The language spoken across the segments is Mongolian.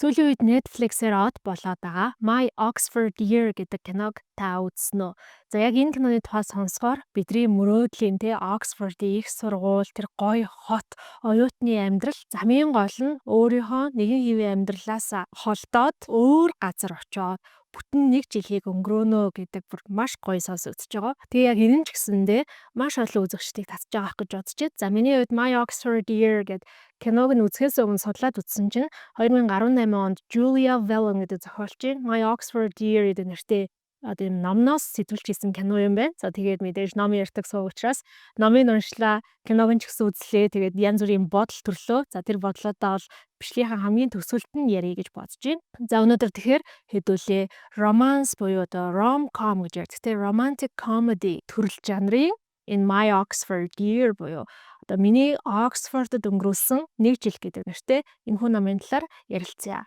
Сүүлийн үед Netflix-ээр од болоод байгаа My Oxford Year гэдэг киног та үзсэн үү? За яг энэ киноны тухай сонсохоор бидний мөрөөдлийн Oxford-ийн их сургууль, тэр гоё хот, оюутны амьдрал хамгийн гол нь өөрийнхөө нэгэн хэвийн амьдралаас холдоод өөр газар очоод бүтэн 1 жилийг өнгөрөөнө гэдэг бүр маш гоё сонсогдож байгаа. Тэгээ яг энэ ч гэсэндээ маш олон үзэгчдийг татж байгаа гэж бодож байна. За миний хувьд My Oxford Year гэдэг киног нь үзэхээс өмнө судлаад үзсэн чинь 2018 онд Julia Vallon гэдэг зохиолчийн My Oxford Year гэдэг нэртэй ийм номноос сэтгүүлж хийсэн кино юм байна. За тэгээд мэдээж ном ярьдаг суу учраас номыг уншлаа, киног нь ч гэсэн үзлээ. Тэгээд янз бүрийн бодол төрлөө. За тэр бодлоодоо бол бичлэгийнхаа хамгийн төгсгөлд нь ярих гэж бодож байна. За өнөөдөр тэгэхээр хэдүүлээ romance буюу одоо rom-com гэж ярьдаг те romantic comedy төрөл жанрын In My Oxford Year буюу одоо миний Оксфордод өнгөрүүлсэн 1 жил гэдэг нэртэй энэхүү номын талаар ярилцъя.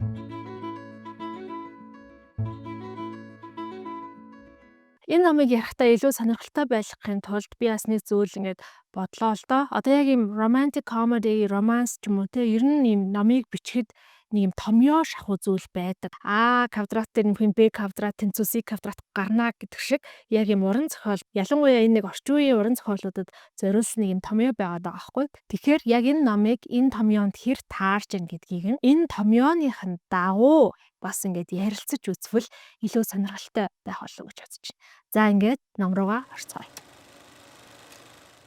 Энэ номыг ярихтаа илүү сонирхолтой байхын тулд би бас нэг зүйл ингээд бодлоо л доо. Одоо яг ийм romantic comedy, romance ч юм уу те ер нь ийм номыг бичихэд нэг юм томьёо шахуу зүйл байдаг. А квадратын нөхөн Б квадрат тэнцүү С квадрат гарна гэдэг шиг яг ийм уран зохиол ялангуяа энэ нэг орчин үеийн уран зохиолуудад зориулсан нэг юм томьёо байгаад байгаа байхгүй. Тэгэхээр яг энэ номыг энэ томьёонд хэр таарч ийн гэдгийг нь энэ томьёоныхын дагуу бас ингээд ярилцаж үзвэл илүү сонирхолтой байх болов уу гэж бодож байна. За ингээд ном руугаа орцгоё.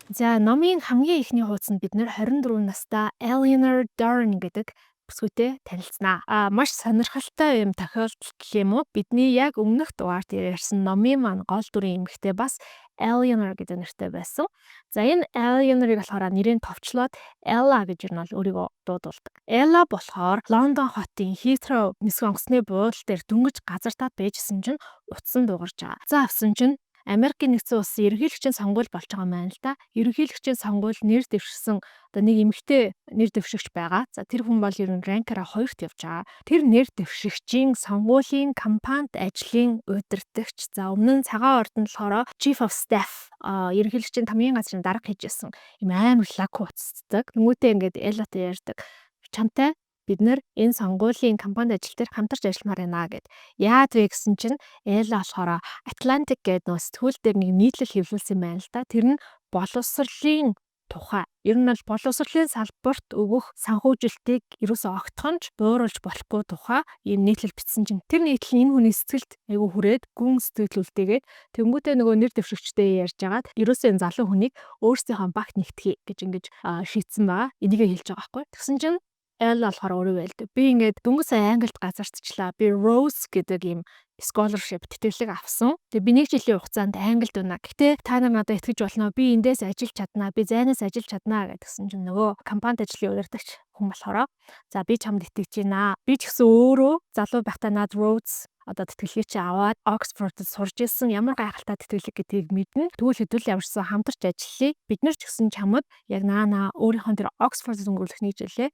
За номын хамгийн ихний хуудсанд бид нэр 24 настай Eleanor Dorn гэдэг бүсгүйтэй танилцсанаа. Маш сонирхолтой юм тохиолдол гэх юм уу? Бидний яг өмнөх дугаард ярьсан номын маань гол дүрийн эмэгтэй бас Eleanor гэдэг нэртэй байсан. За энэ Eleanor-ыг болохоор нэрийн товчлоод Ella гэж нь бол өөрийгөө дуудулдаг. Ella болохоор Лондон хотын Heathrow нисэх онгоцны буудлын дээр дөнгөж газартаад байжсэн чинь утсан дуугарч байгаа. За авсан чинь Америкийн нэгдсэн улсын ерөнхийлөгчийн сонгуул болж байгаа юм байна л да. Ерөнхийлөгчийн сонгуул нэр дэвшсэн одоо нэг эмэгтэй нэр дэвшигч байгаа. За тэр хүн бол ер нь ранкаараа 2-т явж байгаа. Тэр нэр дэвшигчийн сонгуулийн кампанит ажлын удирдагч. За өмнө нь цагаан ордонд болохоор Chief of Staff ерөнхийлөгчийн тамгийн газрын дарга хийжсэн юм амар лаг хуцдаг. Тэнгүүтээ ингээд Эллатай ярьдаг. Чамтай бид нэр энэ сонгуулийн кампанит ажил дээр хамтарч ажилламаар байна гэд. Яад вэ гэсэн чинь Элла болохоор Atlantic гэдэг нөө сэтгүүл дээр нэг нийтлэл хэвлүүлсэн байна л да. Тэр нь боловсролын тухай. Ер нь бол боловсролын салбарт өгөх санхүүжилтийг ерөөсөө огтхонч бууруулж болохгүй тухай ийм нийтлэл бичсэн чинь тэр нийтлэл энэ хүний сэтгэлд айгүй хүрээд гүн сэтгэл үлдээгээд тэнгуүтээ нөгөө нэр дэвшигчтэй ярьж агаад ерөөсөө энэ залуу хүнийг өөрсдийнхөө багт нэгтгэе гэж ингэж шийдсэн байгаа. Энийгээ хэлж байгаа байхгүй. Тэгсэн чинь Элла болохоор өөрөө байлд. Би ингээд дөнгөж сая Англид газарччлаа. Би Rose гэдэг ийм scholarship тэтгэлэг авсан. Тэгээ би 1 жилийн хугацаанд Англид байна. Гэтэ та нар надад итгэж болно. Би эндээс ажиллаж чаднаа. Би зайнаас ажиллаж чаднаа гэдгсэн чинь нөгөө компанид ажлын удирдагч хүн болохоор за би чамд итгэж байна. Би ч гэсэн өөрөө залуу байхдаа над Rhodes одоо тэтгэлгийг чи аваад Оксфордд сурж ирсэн ямар гайхалтай тэтгэлэг гэдгийг мэднэ. Тэгвэл хэдүүл ямарсан хамтарч ажиллая. Бид нар ч гэсэн чамд яг наана өөрийнхөө тэр Оксфордд өнгөрүүлэх нэг жилээ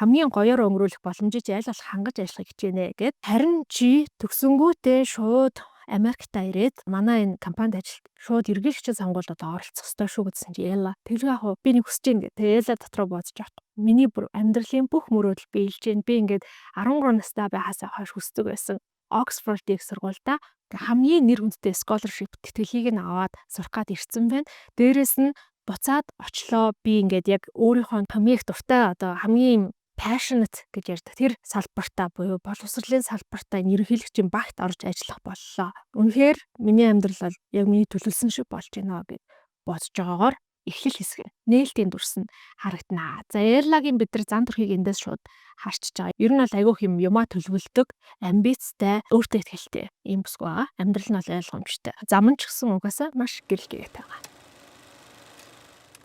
хамгийн гоёор өнгөрүүлэх боломжийг аль болох хангаж ажиллахыг хичээнэ гэд. Харин чи төгсөнгүүтээ шууд Америкт ирээд манай энэ компанид ажилд шууд ерөнхийлөгчийн сонгуульд оролцох ёстой шүү гэсэн чи Элла. Тэр яг би нэг хүсэж байна гэдэг. Элла дотроо бодож авах. Миний бүр амьдралын бүх мөрөөдөл би илж байна. Би ингээд 13 настай байхаас хойш хүсдэг байсан. Оксфордын их сургуультай хамгийн нэр хүндтэй scholarship тэтгэлгийг нь аваад сурах гад ирсэн байна. Дээрээс нь буцаад очлоо. Би ингээд яг өөрийнхөө томьёог дуртай одоо хамгийн passionate гэж ярьдаг. Тэр салбартаа буюу боловсролын салбартаа ерөнхийлөгчийн багт орж ажиллах боллоо. Үнэхээр миний амьдрал бол яг миний төлөвлөсөн шиг болж байна гэж бодож байгаагаар эхлэл хэсэг нээлтийн дүрс нь харагданаа. За Эллагийн бид нар зан төрхийг эндээс шууд харчиж байгаа. Ер нь бол айгүйх юмаа төлөвлөдөг, амбицтай, өөртөө ихтэй юм бүсгүй байгаа. Амьдрал нь бол ойлгомжтой. Зам нь ч гэсэн угаасаа маш гэрэлтэй байгаа.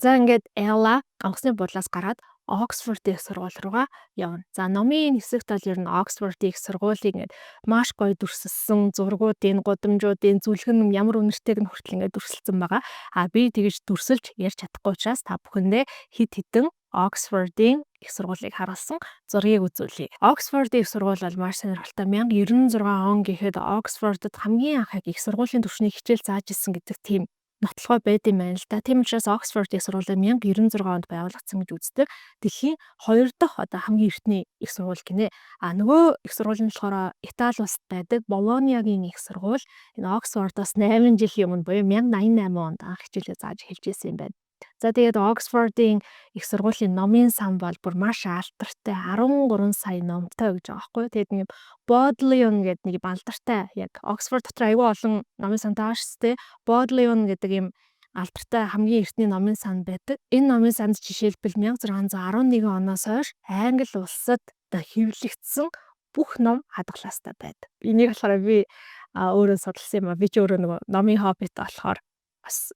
За ингээд Элла онгоцны буудлаас гараад Оксфордын их сургууль руугаа явна. За номын хэсэгт бол ер нь Оксфордын их сургуулийн ингээд маш гоё дүрсэлсэн зургуудын, гудамжуудын зүлгэн ямар үнэртэйг нь хүртэл ингээд дүрсэлсэн байгаа. Би тэгэж дүрсэлж ярьж чадахгүй учраас та бүхэндээ хид хідэн Оксфордын их сургуулийг харуулсан зургийг үзүүлье. Оксфордын их сургууль бол маш сонирхолтой. 1996 он гэхэд Оксфордод хамгийн анх их сургуулийн түвшний хичээл зааж исэн гэдэг тийм нотлохой байд юм байна л да. Тийм учраас Оксфорд их сургуулийг 1996 онд байгуулагдсан гэж үздэг. Дэлхийн 2 дахь одоо хамгийн эртний их сургууль гинэ. Нөгөө их сургууль нь болохоор Итали улсад байдаг Болониагийн их сургууль. Энэ Оксфордоос 8 жилийн өмнө буюу 1088 онд анх хичээлээ зааж эхэлж ирсэн юм байна. За тэгээд Оксфордын их сургуулийн номын сан бол бүр маш алдартай 13 сая номтой гэж байгаа байхгүй. Тэгээд нэг Bodleian гэдэг нэг алдартай яг Оксфорд дотор аюул олон номын сантай байгаа шүү дээ. Bodleian гэдэг юм алдартай хамгийн эртний номын сан байдаг. Энэ номын санд жишээлбэл 1611 оноос хойш Англи улсад хэвлэгдсэн бүх ном хадгалаастай байдаг. Энийг болохоор би өөрөө судалсан юм а. Би ч өөрөө нөгөө номын хоббит болохоор бас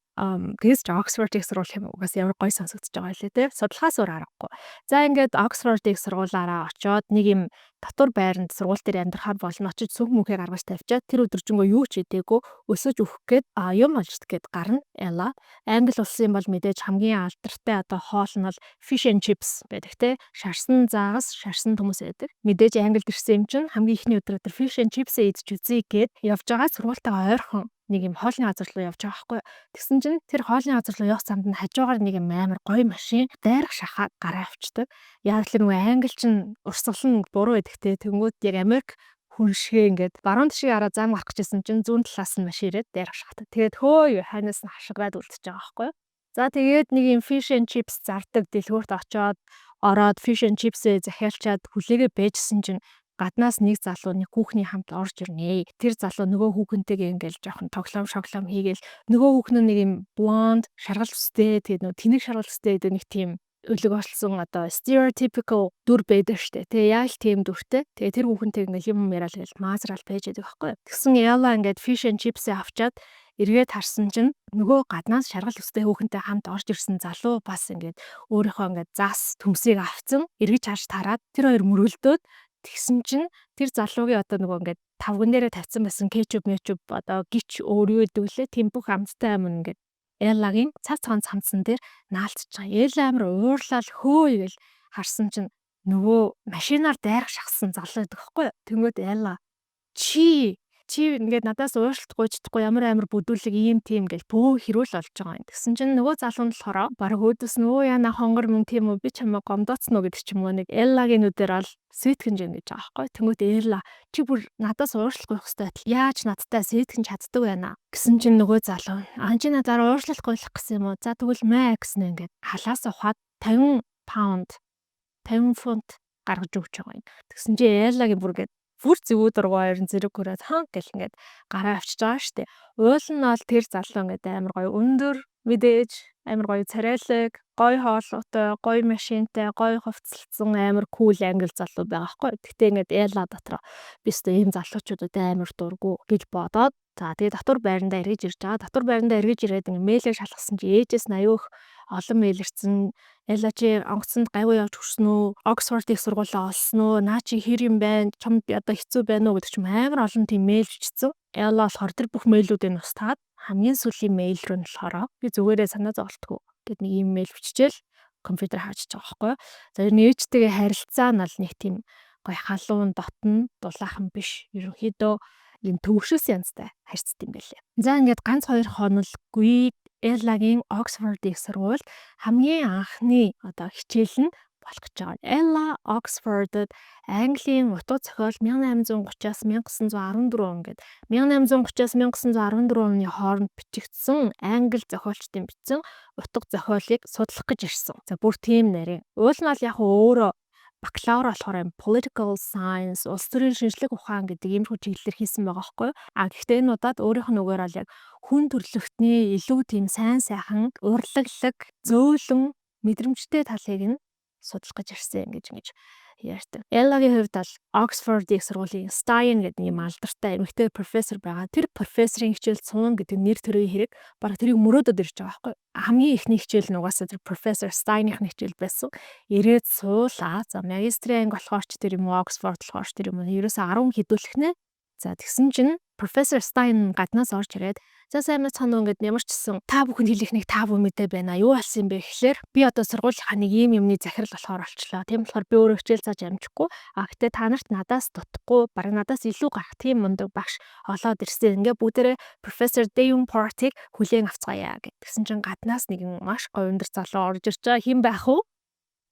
тэгээс ч Оксфорд их сургууль юм угаас ямар гоё сонсогдож байгаа лээ те. Судлахаас өөр аргагүй. За ингээд Оксфорд их сургуулаараа очоод нэг юм татвар байранд сургууль дээр амьдрахаар болно. Очиж сүнх мөнхийг гаргаж тавьчаад тэр өдөржингөө юу ч идээгүй өсөж өөх гээд юм олжт гээд гарна. Ella. Англи улсын бол мэдээж хамгийн алдартай одоо хоол нь бол fish and chips байдаг те. Шарсан заагас, шарсан хүмүүс байдаг. Мэдээж Англид ирсэн юм чинь хамгийн ихний өдөр fish and chips идэж үзье гээд явж байгаа сургуультайгаа ойрхон нэг юм хоолны газар руу явж байгаа байхгүй. Тэгсэн чинь тэр хоолны газар руу явах замд нь хажуугаар нэг юм амар гоё машин дайрах шахаад гараа авчдаг. Яг л нөгөө англи чинь урсгал нь буруу байдаг те. Тэнгүүд яг Америк хүн шиг ингээд баруун тишээ хараа зам гарах гэжсэн чинь зүүн талаас нь машин ирээд дайрах шахаад. Тэгээд хөөе ханаас нь хашгираад үлдчихэж байгаа байхгүй. За тэгээд нэг юм fish and chips зардаг дэлгүүрт очоод ороод fish and chips-ээ захиалчаад хүлээгээ бэжсэн чинь гаднаас нэг залуу нэг хүүхний хамт орж ирнэ. Тэр залуу нөгөө хүүхэнтэйгээ ингээл жоохон тоглоом шоглоом хийгээл нөгөө хүүхэн нь нэг юм blonde шаргал үстэй тэгээд нөгөө тэнэг шаргал үстэй гэдэг нэг тийм өлөг олсон одоо stereotypical дүр байдаг штэ. Тэгээ яг л тийм дүртэй. Тэгээ тэр хүүхэнтэй ингээл юм яриад тэгэл маазрал байж байдаг байхгүй. Тэгсэн Ella ингээд fish and chips-ээ авчаад эргээд харсан чинь нөгөө гаднаас шаргал үстэй хүүхэнтэй хамт орж ирсэн залуу бас ингээд өөрийнхөө ингээд зас төмсийг авцсан эргэж харж тараад тэр хоёр мөрөлдөөд тэгсэн чинь тэр залуугийн одоо нөгөө ингээд тавган дээрээ тавьсан байсан кетчуп одоо гिच өөр юу гэдэг лээ тийм бүх амттай юм ингээд Эллагийн цаг цагаан цамцсан дээр наалтж байгаа. Элла амир уурлал хөөе гэл харсан чинь нөгөө машинаар дайрах шахсан залуу байдаг хгүй. Тэнгүүд Элла чи ингээд надаас уушлахгүй чадахгүй ямар бүдүүлэг ийм тийм гэж бөө хэрүүл олж байгаа юм. Тэгсэн чинь нөгөө залуу нь болохоор баг өөдөөс нөө яна хонгор мөн тийм үү би чамаа гомдооцно гэдэг ч юм уу нэг Эллагийн нүдээр ол сүйтгэнж юм гэж байгаа байхгүй. Тэнгүүд Элла чи бүр надаас уушлахгүй хэвээр яаж надтай сүйтгэнж чаддаг байна гэсэн чинь нөгөө залуу чи надаар уушлахгүй л гэсэн юм уу. За тэгвэл мэ гэсэн ингээд халаас ухаад 50 паунд 50 фунт гаргаж өгч байгаа юм. Тэгсэн чи Эллагийн бүр зүгүүд руугаа ерэн зэрэг хүрээд гэл ингээд гараа авчиж байгаа штэ. Уул нь бол тэр залуу ингээд амар гоё өндөр мэдээж амар гоё царайлаг, гоё хоолойтой, гоё машинтай, гоё хувцалцсан амар кул англи залуу байгаа хгүй. Гэтэ ингээд Элла дотор би өстө ийм залуучуудад амар дургу гэж бодоод за тэгээ татвар байрандаа эргэж ирж байгаа. Татвар байрандаа эргэж ирээд ингээд мэйлээ шалгасан чи ээжээс нь аюух олон мэйл ирсэн. Элла чи онгоцонд гайгүй явж хүрсэн үү? Оксфорд их сургуулаа олсон уу? Наа чи хэр юм байна? Чамд одоо хэцүү байна уу гэдэг ч юм амар олон тийм мэйл бичсэн. Элла болохоор тэр бүх мэйлүүдийг устгаад хамгийн сүүлийн мэйл рүү нь болохоор би зүгээрээ санаа зовлтгүй гэд нэг имэйл биччихэл компьютер хаажиж байгаа байхгүй. За нээжтэйгээ харилцаа нь л нэг тийм гоё халуун дотн дулаахан биш. Ерөнхийдөө юм төвшөөс янзтай харьцдаг юм байлээ. За ингээд ганц 2 хонолгүй Эллагийн Оксфорд их сургууль хамгийн анхны одоо хичээл нь болох гэж байгаа. Ella Oxford-д Английн утга зохиол 1830-аас 1914 он гэдэг 1830-аас 1914 оны хооронд бичигдсэн англи зохиолчдын бичсэн утга зохиолыг судлах гэж ирсэн. За бүр тийм нэрээ. Уул нь бол яг өөрөө бакалавр болохоор political science улс төрийн шинжлэх ухаан гэдэг иймэрхүү чиглэлээр хийсэн байгаа байхгүй. Гэхдээ энэ удаад өөрийнх нь үгээр бол яг хүн төрөлхтний илүү тийм сайн сайхан урлаглаг зөөлөн мэдрэмжтэй талыг нь судлах гэж ирсэн ингэж ярьдаг. Эллагийн хувьд бол Оксфорд их сургуулийн Stein гэдэг юм алдартай эмэгтэй профессор байгаа. Тэр профессорын хичээл суун гэдэг нэр төрийн хэрэг бараг тэрийг мөрөөдөд ирж байгаа байхгүй. Хамгийн ихний хичээл нь угаасаа тэр профессор Stein-ийн хичээл байсан. Ирээд суулаа. За магистрийн анги болохоор ч тэр юм уу Оксфорд болохоор ч тэр юм уу ерөөсөө 10 хэдүүлэхнэ За тэгсэн чинь Professor Stein гаднаас орж ирээд за сайн мэцхан ингээд ямар ч гэсэн та бүхэнд хэлэх нэг тав мэдээ байна. Юу болсон юм бэ гэхлээр би одоо сургуулийнхаа нэг ийм юмны захирал болохоор олчлоо. Тийм болохоор би өөрөө хичээл зааж амжихгүй. Гэтээ та нарт надаас дутхгүй, бараг надаас илүү гарах тийм мундаг багш олоод ирсэн. Ингээ бүгдээрээ Professor Davenport-ыг хүлээн авцгаая гэд. Тэгсэн чинь гаднаас нэгэн маш гоё өндөр залуу орж ирж байгаа. Хэн байх вэ?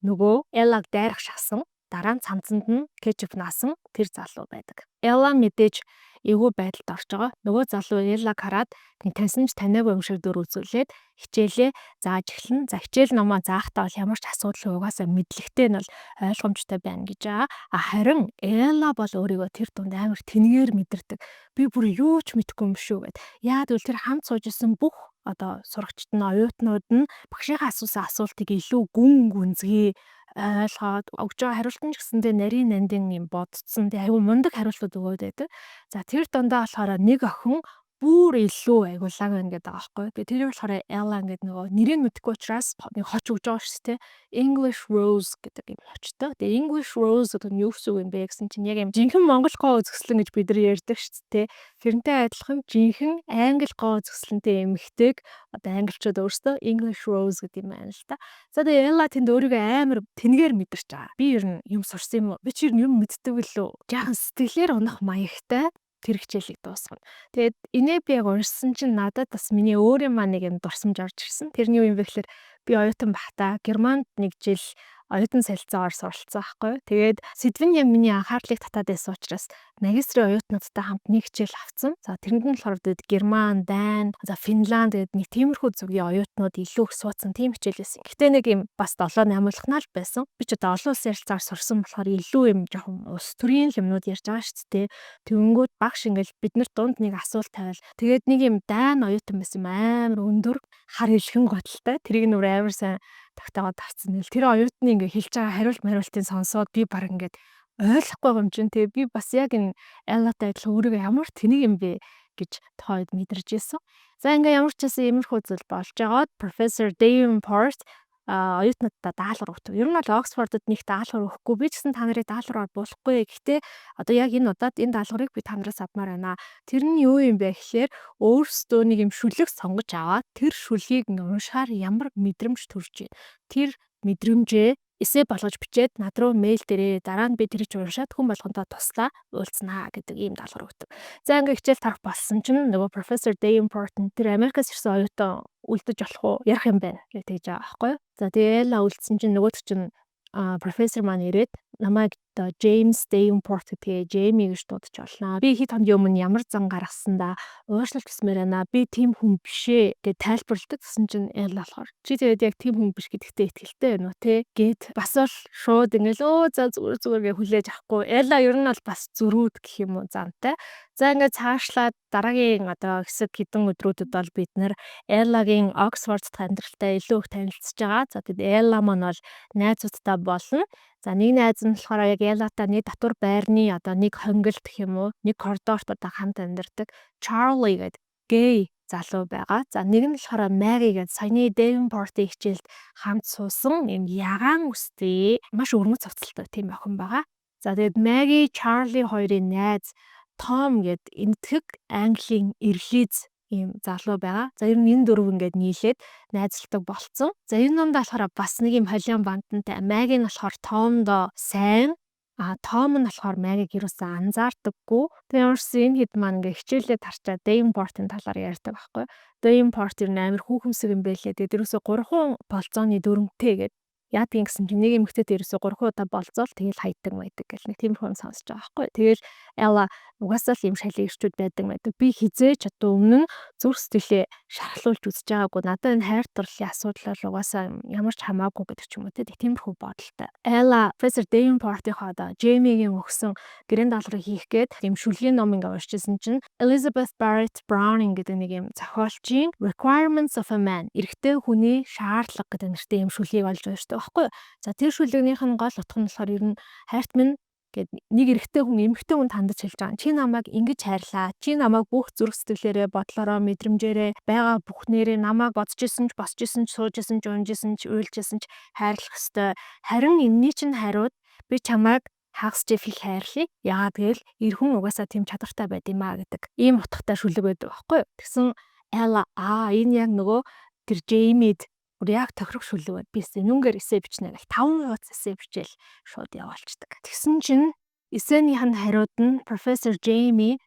Нөгөө Эллаг дайрах шасан. Дараа нь цамцанд нь кетчуп наасан тэр залуу байдаг. Элла мэдээж эвгүй байдалд орж байгаа. Нөгөө залуу Эллаг хараад нэг таньсан ч таниагүй юм шиг дөр үзүүлээд хичээлээ зааж эхэлнэ. За хичээл номоо заахтаа бол ямар ч асуудал угаасаа мэдлэгтэй нь бол ойлгомжтой байна гэж байгаа. Харин Элла бол өөрийгөө тэр дунд амар тэнгээр мэдэрдэг. Би бүр юу ч мэдэхгүй юм шүү гэд. Яад үл тэр хамт сууж исэн бүх одоо сурагчид нь оюутнууд нь багшийнхаа асуусан асуултыг илүү гүн гүнзгий ойлгоод өгж байгаа хариулт нь ч гэсэндээ нарийн нандин юм бодцсон. Тэг айгүй мундаг хариултууд өгөөд байдаг. За тэр дондоо болохоор нэг охин бүр илүү айгуулаг байна гэдэг байгаа байхгүй. Тэгээ тэр болохоор Ella гэдэг нөгөө нэрийг мэдгүй учраас нэг хоч өгж байгаа шүү дээ. English Rose гэдэг юм хочтой. Тэгээ English Rose гэдэг нь юу гэсэн үг юм бэ гэсэн чинь яг юм жинхэнэ монгол гоо үзэсгэлэн гэж бид нар ярьдаг шүү дээ. Тэрнтэй адилхан жинхэнэ англи гоо үзэсгэлэнтэй эмэгтэйг одоо англичууд өөрсдөө English Rose гэдэг юм байна л та. За тэгээ Ella тэнд өөрийгөө амар тэнгээр мэдэрч байгаа. Би ер нь юм сурсан юм уу? Би чи ер нь юм мэддэг билүү? Жаахан сэтгэлээр унах маягтай тэр хичээлийг дуусгана. Тэгээд инээ би яг уншсан чинь надад бас миний өөрийн маань нэг юм дурсамж орж ирсэн. Тэрний юу юм бэ гэхээр би оюутан бахта Германд нэг жил оюутан солилцоогоор суралцсан байхгүй. Тэгээд сэдвэн юм миний анхаарлыг татаад байсан учраас магистрийн оюутнуудтай хамт нэг хичээл авсан. За тэрэнд нь болохоор Герман, Дани, за Финланд гэдэг нэг тиймэрхүү зүгийн оюутнууд илүү их суудсан тийм хичээл байсан. Гэтэ нэг юм бас 7-8 улхнаа л байсан. Би ч одоо олон улсын ярилцаагаар сурсан болохоор илүү юм жоохон улс төрийн юмнууд ярьж байгаа шүү дээ. Тэнгүүд багш ингээл биднэрт дунд нэг асуулт тавиал. Тэгээд нэг юм Дани оюутан байсан юм амар өндөр хар хэлхэн готалтай. Тэрийг нүр амар сайн тагтаагаад тавцсан. Тэр оюутны ингээ хэлж байгаа хариултын сонсоод би баг ингээд ойлгохгүй юм чинь. Тэгээ би бас яг энэ Эллатай адилхан өөрийгөө ямар тэнийг юм бэ гэж тохойд мэдэрч ирсэн. За ингээ ямар ч гэсэн иймэрхүү зүйл болж байгаад Professor Davenport оюутнуудаа даалгавар өгдөг. Ер нь бол Оксфордод нэг даалгавар өгөхгүй. Би ч гэсэн та нарыг даалгавраар болохгүй. Гэхдээ одоо яг энэ удаад энэ даалгаврыг би та нараас авмаар байна. Тэр нь юу юм бэ гэхээр өөрсдөө нэг юм шүлэг сонгож аваад тэр шүлгийг уншаар ямар мэдрэмж төрж байна. Тэр мэдрэмжээ эссе болгож бичээд над руу мэйл дээрээ дараа нь би тэрийг уншаад хүн болгонтой туслаа уулзнаа гэдэг ийм даалгавар өгдөг. За ингээ хичээл тарах болсон чинь нөгөө Professor Davenport тэр Америкаас ирсэн оюутан үлдэж болох уу ярих юм байна гэж тэгж байгаа байхгүй юу. За тэгээ Элла үлдсэн чинь нөгөөд чинь профессор маань ирээд намайг James Davenport тэгээ Jamie гэж дуудаж олноо. Би хэд хоногийн өмнө ямар зан гаргасан да уушлалт гэсмээр байна. Би тийм хүн бишээ гэж тайлбарладаг. Гэсэн чинь Элла болохоор чи тэгээд яг тийм хүн биш гэдэгтээ итгэлтэй байна уу те гэд бас л шууд ингээл за зүгээр гэ хүлээж авахгүй. Элла ер нь бол бас зөрүүд гэх юм уу зантай. За ингээд цаашлаад дараагийн одоо хэсэг хэдэн өдрүүдэд бол бид нэр Эллагийн Оксфордт амьдралтай илүү их танилцж байгаа. За тэгээд Элла маань бол найзуудтай болно. За нэг найз нь болохоор яг Эллатай нэг татвар байрны одоо нэг хонгилт гэх юм уу нэг коридорт одоо хамт амьдардаг Charlie гэдэг гей залуу байгаа. За нэг нь болохоор Maggie гэдэг саяны Davenport-ийн хичээлд хамт суусан юм ягаан үстэй маш өрмөц цавцалтай тийм охин байгаа. За тэгээд Maggie, Charlie хоёрын найз Tom гэдэг энэтхэг Английн ирлиз ийм залуу байгаа. За ер нь энэ дөрөв ингээд нийлээд найзалдаг болцсон. За энэ донд болохоор бас нэг юм холион бантантай. Maggie нь болохоор Tomдоо сайн, Tom нь болохоор Maggie-г юусэн анзаардаггүй. Тэгээ ямарсан энэ хэд маань ингээ хичээлээ тарчаа Davenport-ын талаар ярьдаг байхгүй. Davenport ер нь амар хүүхэмсэг юм байлээ. Тэгээ дөрөөсөө 3 болцооны дүрмтэй гэдэг. Яадаг гэсэн чинь нэг эмэгтэй дээрээсээ 3 удаа болцоол тэгэл хайдаг байдаг гэл нэг тиймэрхүү юм сонсож байгаа байхгүй. Тэгэл Ella угаасаа л юм шалын ирчүүд байдаг. Би хизээч одоо өмнө нь зүрх сэтгэлээ шархлуулж үзэж байгаагүй. Надад энэ хайр дурлалын асуудал угаасаа ямар ч хамаагүй гэдэг ч юм уу тиймэрхүү бодолтой. Ella Professor Davenport-ийнхоо одоо Jamie-гийн өгсөн гэрээний даалгаврыг хийх гээд юм шүлгийн ном ингээ уншижсэн чинь Elizabeth Barrett Browning гэдэг нэг юм зохиолчийн Requirements of a Man эрэгтэй хүний шаардлага гэдэг нэртэй юм шүлгийг олж уншдаг байхгүй. За тэр шүлгийнх нь гол утга нь болохоор ер нь хайрт минь гэд нэг эрэгтэй хүн эмэгтэй хүнд хандаж хэлж байгаа. Чи намайг ингэж хайрлаа. Чи намайг бүх зүрх сэтгэлээрээ, бодлороо, мэдрэмжээрээ, байгаа бүхнээрээ намайг бодож исэн ч, босч исэн ч, сууж исэн ч, унж исэн ч, уйлж исэн ч хайрлах ёстой. Харин энэний чинь хариуд би чамайг хагас жифл хайрлыг. Яагаад гэвэл эр хүн угаасаа тийм чадвартай байд юм а гэдэг. Ийм утгатай шүлэг байдаг байхгүй юу? Тэгсэн Элла энэ яг нөгөө тэр Джеймид бүр яг тохирох шүлэг байд. Би зэнүүнгээр эсэ бичнэ гэх 5 хуудас эсэ бичээл шууд яваалцдаг. Тэгсэн чинь эсэнийх нь хариуд нь профессор Джейми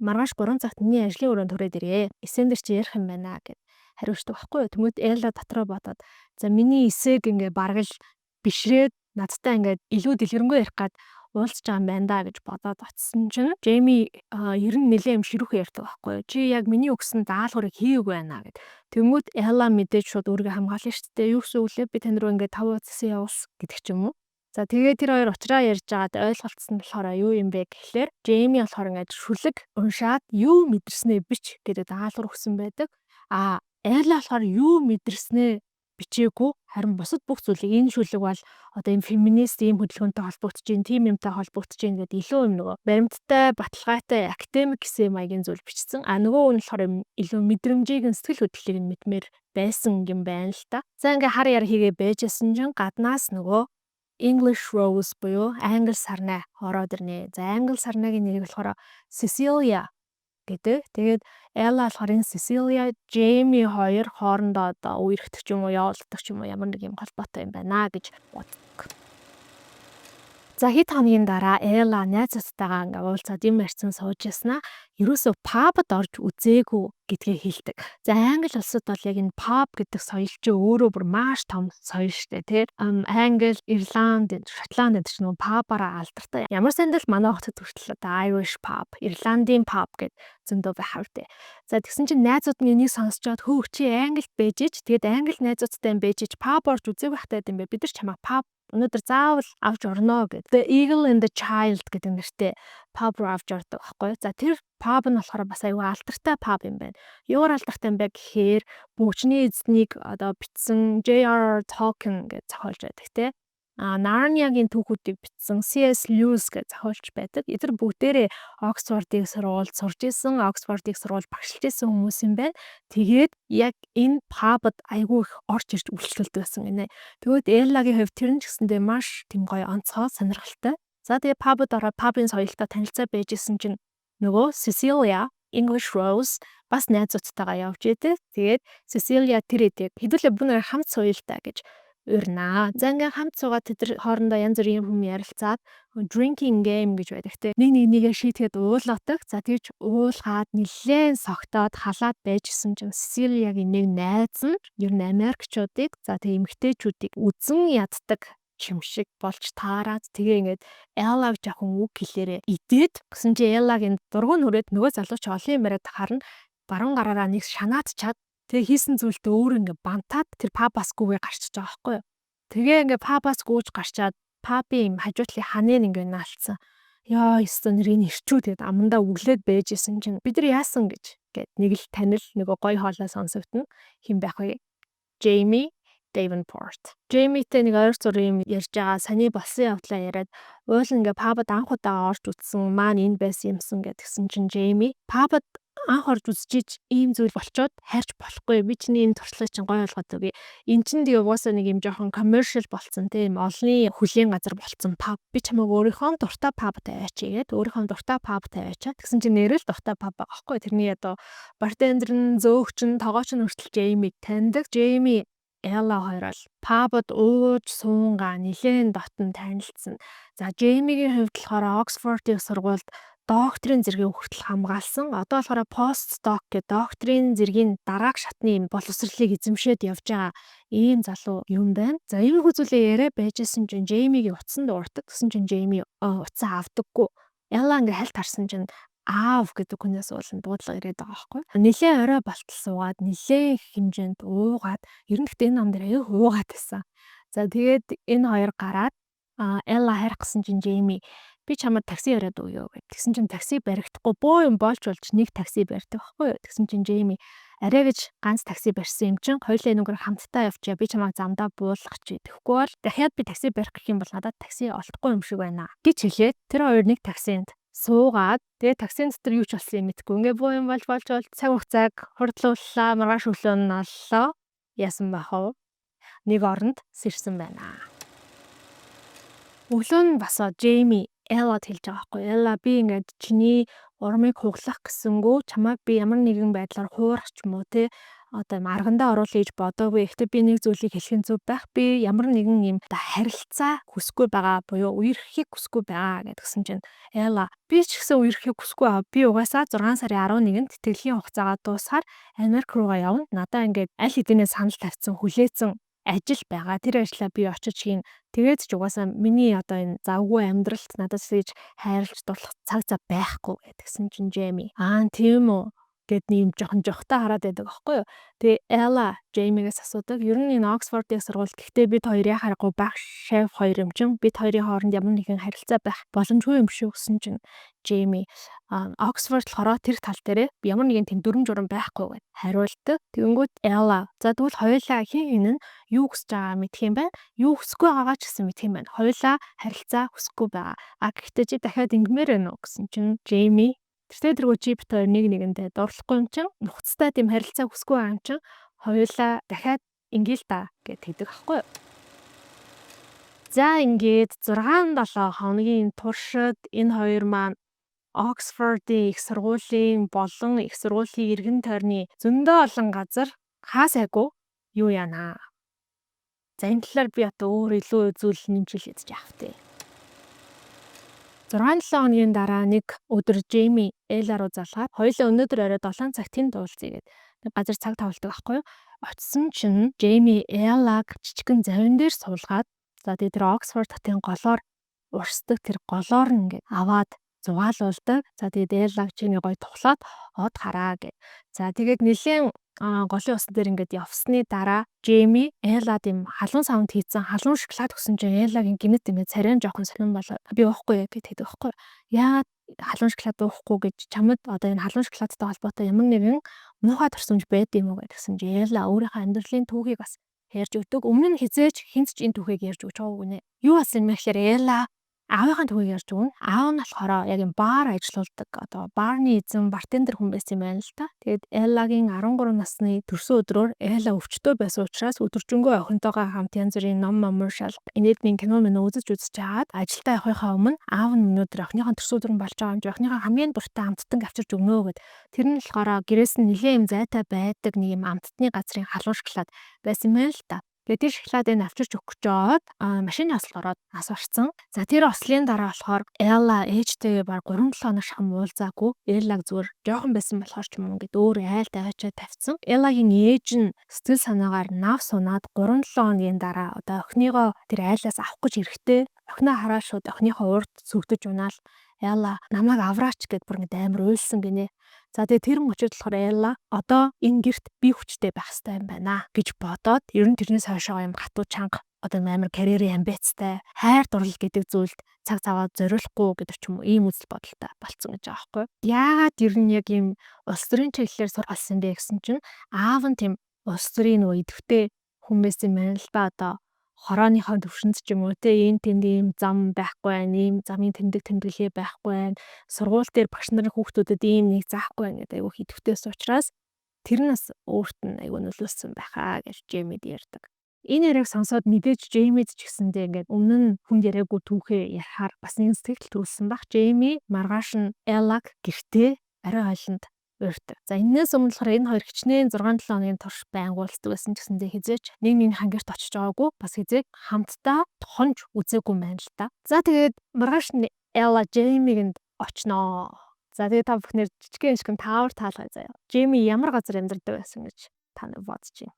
маргааш 3 цагт миний ажлын өрөөнд хүрээд ирээ. Эсэн дээр чи ярих юм байна гэд хариулдаг байхгүй юу? Тэмүүд Элла дотроо бодоод за миний эсэг ингээ баргал бишрээд надтай ингээд илүү дэлгэрэнгүй ярих гад уулзч байгаа юм байна да гэж бодоод очсон чинь Джейми ер нь нэлээд юм ширүүхэн ярьдаг байхгүй юу? Чи яг миний өгсөн даалгаврыг хийгээгүй байна гэд. Тэмүүд Элла мэдээж шууд өөрийгөө хамгаална шүү дээ. Юу гэсэн үг лээ? Би тань руу ингээд 5 удаа явуулсан гэдэг ч юм уу. За тэгээд тэр хоёр уучраа ярьж байгаад ойлголцсон нь болохоор юу юм бэ гэхлээр Джейми болохоор ингээд шүлэг уншаад юу мэдэрснээ бич гэдэг даалгавар өгсөн байдаг. Элла болохоор юу мэдэрснээ бичээгүй харин бусад бүх зүйлийг энэ шүлэг бол одоо юм феминист ийм хөдөлгөөнтэй холбогдож гин, тийм юмтай холбогдож гин гэдэг илүү юм нөгөө баримттай, баталгаатай, академик гэсэн маягийн зүйл бичсэн. Нөгөө нь болохоор илүү мэдрэмжийг, сэтгэл хөдлөлийг мэдмээр байсан юм байна л та. За ингээ хар яр хийгээ байжсэн чинь гаднаас нөгөө English Rose буюу англи сарнай ороод ирнэ. За англи сарнайгийн нэрийг болохоор Cecilia гэдэг. Тэгээд Элла болохоор энэ Cecilia, Jamie хоёр хоорондоо одоо үерхдэг ч юм уу, явуулдаг ч юм уу ямар нэг юм холбоотой юм байна гэж боддог. За хэд хоногийн дараа Элла найзуудтайгаа ингээ уулзаад юм ярьсан сууж яснаа. Ерөөсөө пабд орж үзээгүй гэдгийг хэлдэг. За англи улсад бол яг энэ pub гэдэг соёл чи өөрөө бүр маш том соёл штэ тий. Англи, Ирланд, Шотланд гэдэг чинь pub-аараа алдартай. Ямар сандал манай хотод хүртэл одоо Irish pub, Ирландын pub гэд зөндөө байх хэрэгтэй. За тэгсэн чинь найзууд нь энийг сонсчоод хөө чи англид байж ич тэгээд англи найзуудтай байж ич pub орж үзээгүй хахтай юм бэ. Бид нар чамаа pub өнөөдөр заавал авч орно гэд. The Eagle and the Child гэдэг нэртэй pub руу авч ордог байхгүй. За тэр pub нь болохоор бас аюу алдартай pub юм байна. Юугаар алдартай юм бэ гэхээр бүчний эзнийг одоо бичсэн J.R.R. Tolkien гэж зохиолж байдаг те. Narnia-гийн түүхүүдийг бичсэн C.S. Lewis гэж зохиолч байдаг. Эдгээр бүгдээрээ Оксфордыг сурвалж сурж исэн, Оксфордыг сурвалж багшилж исэн хүмүүс юм байна. Тэгээд яг энэ pub-д айгүй их орж ирж үйлчлүүлдэг байсан гинэ. Тэгвэл Эллагийн хувьд тэр нь ч гэсэндээ маш тийм гоё онцгой сонирхолтой. За тэгээд pub-д ороод pub-ын соёлтой танилцаа байж исэн чинь нөгөө Cecilia, English Rose бас найзуудтайгаа явж идэг. Тэгээд Cecilia тэр эдэг хэдүүлээ бүгд хамт суйлтаа гэж урнаа. За ингээм хамт суугаад тэд хоорондоо янз бүрийн юм ярилцаад drinking game гэж байдаг те. Нэгээ шийтгэхэд уулгадаг. За тэгж уулгаад нэлээд согтоод халаад байжсэн чинь Cecilia-гийн нэг найз нь ер нь Америкчуудыг за тэг эмэгтэйчүүдийг үзэн яддаг юм шиг болж таарад тэгээ ингээд Эллаг жоохон үг хэлээрээ идээд гэсэн чи Эллагийн дургуун хүрээд нөгөө залууч олон юм яриад харна баруун гараараа нэг шанаат чад тэгээ хийсэн зүйлдээ өөр ингээ бантаад тэр пабас гүгээ гарчиж байгаа байхгүй юу. Тэгээ ингээ пабас гүйж гарчаад пабын хажуутлын ханыг ингээ наалцсан. Яа ёстой нэрийн ирчүүд тэгээд амандаа өглөөд байж исэн чинь бид нар яасан гэд нэг л танил нөгөө гой хоолой сонсогдно. Хин байх вэ? Jamie Davenport. Jamie-тэй нэг ойр зур юм ярьж байгаа саний болсон явдлаа яриад уул ингээ пабд анх удаа орж үзсэн маань энэ байсан юмсан гэдгсэн чинь Jamie пабд анх орж үзчихэж ийм зүйл болчоод хайрч болохгүй. Би чиний энэ туршлагыг чинь гоё болгоод өгье. Энд чинь тэгээ угаасаа нэг юм жоохон commercial болцсон тийм олонний хүлийн газар болцсон pub. Би чамайг өөрийнхөө дуртай pub тавиач игээд өөрийнхөө дуртай pub тавиачаад тэгсэн чинь нэрэл дуртай pub байгаа байхгүй. Тэрний одоо бартендер нь зөөгч нь тогооч нь хүртэл Jamie таньдаг. Jamie Элла хоёроо пабд ууж суунгаа нилээн дотн танилцсан. За Jamie-гийн хувьд болохоор Оксфордын сургуульд докторийн зэргийн хүртэл хамгаалсан. Одоо болохоор постдок гэдэг докторийн зэргийн дараах шатны юм боловсролыг эзэмшээд явж байгаа ийм залуу юм байна. За ийм хүзүүлээ яриа байжсэн чинь Jamie-гийн утсан дуурдаг. Гэсэн чинь Jamie утсаа авдаггүй. Элла ингээ хальт харсан чинь аав гэдэг хүнээс уулын дуудлага ирээд байгаа байхгүй. Нилээ орой болтол суугаад нилээ их хэмжээнд уугаад ер нь гэхдээ энэ ном дээр аяг уугаад байсан. За тэгээд энэ хоёр гараад Элла харих гэсэн чинь Jamie би чамд такси яриад өгөө гэв. Тэгсэн чинь такси баригдахгүй боо юм болж нэг такси барьдаг байхгүй юу. Тэгсэн чинь Jamie арай гэж ганц такси барьсан юм чинь хоёулаа нүгээр хамтдаа явчаа би чамайг замдаа буулгах чи. Тэгэхгүй бол дахиад би такси барих гэх юм бол надад такси олдохгүй юм шиг байна гэж хэлээд тэр хоёр нэг таксинд суугаад тэгээ таксинд дотор юу ч болсон юм мэдгүй. Ингээ боо юм болж цаг хугацааг хурдлууллаа, маргааш өглөө нь оллоо. Яасан бах вэ? Нэг оронд сэрсэн байна. Өглөө нь бас Jamie Ellad хэлж байгаа байхгүй. Ella би ингээд чиний урмыг хуглах гэсэнгүү чамайг би ямар нэгэн байдлаар хуурах ч юм уу те одоо маргандаа оруулъя гэж бодоогүй. Гэхдээ би нэг зүйлийг хэлхэн зүв байх. Би ямар нэгэн юм харилцаа хүсэхгүй байгаа буюу үерхийг хүсэхгүй байгаа гэдгсэн чинь Ella би ч гэсэн үерхийг хүсэхгүй аа. Би угаасаа 6 сарын 11-нд тэтгэлийн хугацаагаа дуусахаар Америк руугаа явна. Надаа ингээд аль хэдийнэ санал тавьсан хүлээсэн ажил байгаа. Тэр ажлаа би очиж хийн. Тэгээд ч угаасаа миний одоо энэ завгүй амьдралд надаас хийж хайрлаж дурлах цаг зав байхгүй гэдгсэн чинь Jamie. Тийм үү гэд нэм жоохон жохтой хараад байдаг аахгүй юу. Тэгээ Ella Jamie-гээс асуудаг. Ер нь энэ Oxford-ийн сургууль гэхдээ бид хоёр яхаарахгүй баг шав хоёр юм чин. Бид хоёрын хооронд ямар нэгэн харилцаа байх боломжгүй юм шүү гэсэн чинь Jamie Oxford болохоор тэр тал дээрээ ямар нэгэн тийм дүрм журм байхгүй гэд хариулдаг. Тэгэнгүүт Ella за тэгвэл хоёулаа хин нь юу хүсэж байгаа мэдх юм байна. Юу хүсэхгүй байгаагаа ч гэсэн мэдх юм байна. Хоёулаа харилцаа хүсэхгүй байгаа. Гэхдээ чи дахиад ингэмээр байна уу гэсэн чинь Jamie тэртээ тэргүү чи бит хоёр нэг нэгэндээ дурлахгүй юм чин. Нухацтай тийм харилцаа хүсэхгүй байгаа юм чин. Хоёулаа дахиад ингээл та гэд тэгдэг аахгүй юу. За ингээд 6-7 хоногийн туршид энэ хоёр маань Oxford-ийн их сургуулийн болон их сургуулийн эргэн тойрны зөндөө олон газар хаасайгүй юу яана. За энэ талаар би одоо өөр илүү зүйл нэмжил хийж яах вэ? 6-7 хоногийн дараа нэг өдөр Jamie Ella руу залгаад хоёулаа өнөөдөр орой 7 цагт тэнд уулзъя гэд газар цаг тавладаг аахгүй юу. Очсон чинь Jamie Ella-г жижигэн завин дээр суулгаад за тэр Oxford хотын голоор урсдаг тэр голоор ингээд аваад зугаалуулдаг. За тэгээд Ella-г чиний гой тухлаад од хараа гэд. За тэгээд нэлээд голын усан дээр ингээд явсны дараа Jamie Ella дэм халуун савнд хийцэн халуун шоколад өгсөн чинь Ella-гийн гинэт ингээд царайн жоохон сонирн болоо би уухгүй гэж хэлдэг байхгүй. Яагаад халуун шоколад уухгүй гэж чамд одоо энэ халуун шоколадтай холбоотой ямар нэгэн муухай турсамж байд юм уу гэсэн чинь Ella өөрийнхөө амьдралын түүхийг бас ярьж өгдөг. Өмнө нь хизээч хинт ч энэ түүхийг ярьж өгч байгаагүй нэ. Юу болсон юм гэхээр Ella аавынхаа түүхийг ярьж өгнө. Аав нь болохоор яг юм баар ажиллаулдаг. Одоо баарны эзэн бартендер хүн байсан юм байна л та. Тэгээд Ella-гийн 13 насны төрсөн өдрөөр Ella өвчтөй байсан учраас өдөржингөө охинтойгоо хамт янз бүрийн ном уншаал инээдмийн кино мөн үзэж чаад ажилдаа явахынхаа өмнө аав нь өнөөдөр охиныхоо төрсөн өдөр нь болж байгаа юм. Охиныхоо хамгийн дуртай амттан авчирч өгнө гэд. Тэр нь болохоор гэрээс нь нэлээд юм зайтай байдаг нэг юм амттны газрын халуун шоколад байсан юм байна л та. Тэгээд тэр шоколадыг авчирч өгөх гэж жоод машины ослоор нас барсан. За тэр ослын дараа болохоор Ella ээжтэйгээ баг 3-7 хоног шахам уулзаагүй. Ella-г зүгээр жоохон байсан болохоор ч юм ингээд өөр айлд аваачаа тавьсан. Ella-гийн ээж нь сэтгэл санаагаар нав сунаад 3-7 хоногийн дараа одоо охиныгоо тэр айлаас авах гэж ирэхдээ охиноо хараа шууд охиныхоо урд сүгдэж унаал Ella намайг авраач гэд бүр ингээд амар уйлсан гинэ. За тэгээ тэр мөчөд болохоор Ella одоо энэ гэрт би хүчтэй байх хэрэгтэй юм байна гэж бодоод ер нь тэрнээс хойшоо юм хатуу чанга одоо амар карьерийн амбицтай хайр дурлал гэдэг зүйлд цаг цаваад зориулахгүй гэдэг ч юм уу ийм үзэл бодолтой болцсон гэж байгаа байхгүй. Яагаад ер нь яг ийм улс төрийн чиглэлээр сургалсан бэ гэсэн чинь аав нь тийм улс төрийн нөгөө идэвхтэй хүн байсан юм байна л да одоо хорооныхоо төвшөнд ч юм уу те энэ тэнд ийм зам байхгүй байх, ийм замын тэмдэглээ байхгүй байх, сургууль дээр багш нарын хүүхдүүдэд ийм нэг заахгүй байх гэдэг айгүй идэвхтэйс учраас тэр нь бас өөрт нь айгүй нөлөөлсөн байхаа гэж Jamie ярьдаг. Энэ яриаг сонсоод мэдээж Jamie ч гэсэндээ ингээд өмнө нь хүн яриаггүй түүхээ ярихаар бас нэг сэтгэл төрүүлсэн баг. Jamie маргааш нь Ella-г гэртээ арай хоолнд урьдаг. За энэс өмнө болохоор энэ хоёр хичнээн 6-7 хоногийн турш байнг уулздаг байсан ч гэсэндээ хизээч нэг нэгний гэрт очиж байгаагүй. Бас хизээ хамтдаа тохонж үзээгүй юм байна л та. За тэгээд маргааш нь Ella Jamie-г очноо. За тэгээд та бүхнээр жижигхэн ишгэн таавар таалгая заяа. Jamie ямар газар амьдардаг байсан гэж та нар бодож байна.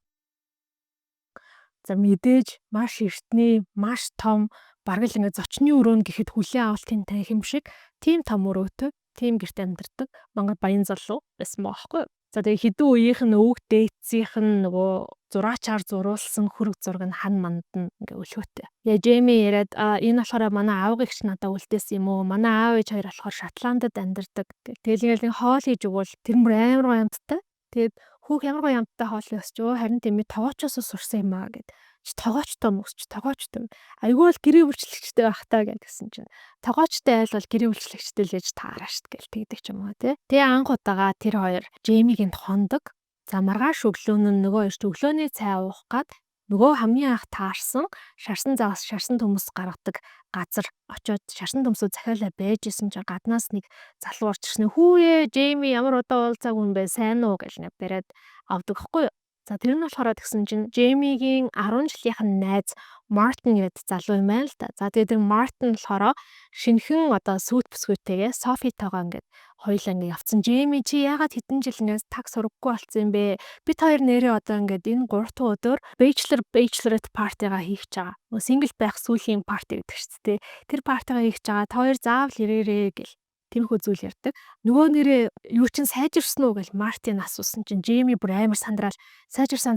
За мэдээж маш эртний, маш том, бараг л ингээд зочны өрөөнд гэхэд хүлээн авалтын танхим шиг тийм том өрөөтэй, тийм гэрт амьдардаг Монгол баян залуу байсан баахгүй. За тэгээ хэдэн үеийнх нь өвөг дээдсийнх нь нөгөө зураачаар зуруулсан хүрэг зураг нь хан манд нь ингээ өлгөөтэй. Яа Jamie яриад энэ болохоор манай аавгийнх ч надад үлдээсэн юм уу? Манай аав ээж хоёр болохоор Шотландд амьдардаг. Тэгэл ингээл хоол хийж өгвөл тэр мөр амар гоё амттай. Тэгээд хүүх ямар гоё амттай хоол өсч өө харин тийм тогоочоос сурсан юм аа гэд. Чи тогоочтой мөсч тогоочтой. Айгүй л гэрээ үйлчлэгчтэй байх таа гэсэн чинь. Тогоочтой айл бол гэрээ үйлчлэгчтэй л ээж таараа штт гэл тэгдэг ч юм уу тий. Тэгээ анх удаага тэр хоёр Jamie-гийн хондог. За маргааш өглөө нь нөгөө эрт өглөөний цай уух гад Нөгөө хамгийн анх таарсан шарсан загас шарсан төмөс гаргадаг газар очиод шарсан төмсөө захиалаа байж исэн чинь гаднаас нэг залуу орж ирсэн. "Хүүе, Джейми ямар удаа уулзаагүй юм бэ? Сайн уу?" гэж нэг бариад авдаг хгүй юу. За тэр нь болохоор тэгсэн чинь Джеймигийн 10 жилийнхэн найз Мартин гэдэг залуу юм байна л да. За тэгээд тэр Мартин болохоор шинэхэн одоо сүйт бүсгүйтэйгээ Софитойгоо ингээд хоёулаа ингээд явцсан. "Джейми чи яагаад хэдэн жил ингээд таг сураггүй болцсон юм бэ? Бид хоёр нэрээ одоо ингээд энэ 3 дахь өдөр bachelorette party-га хийх гэж байгаа. Нөгөө single байх сүүлийн party гэдэг чинь тээ. Тэр party-га хийх гэж байгаа. Та хоёр заавал ирээрээ" гэл. Тиймэрхүү зүйл ярьдаг. Нөгөө нэрээ юу чин сайжирсан уу гэж Мартин асуусан чинь Джейми бүр амар сандраад сайжирсан.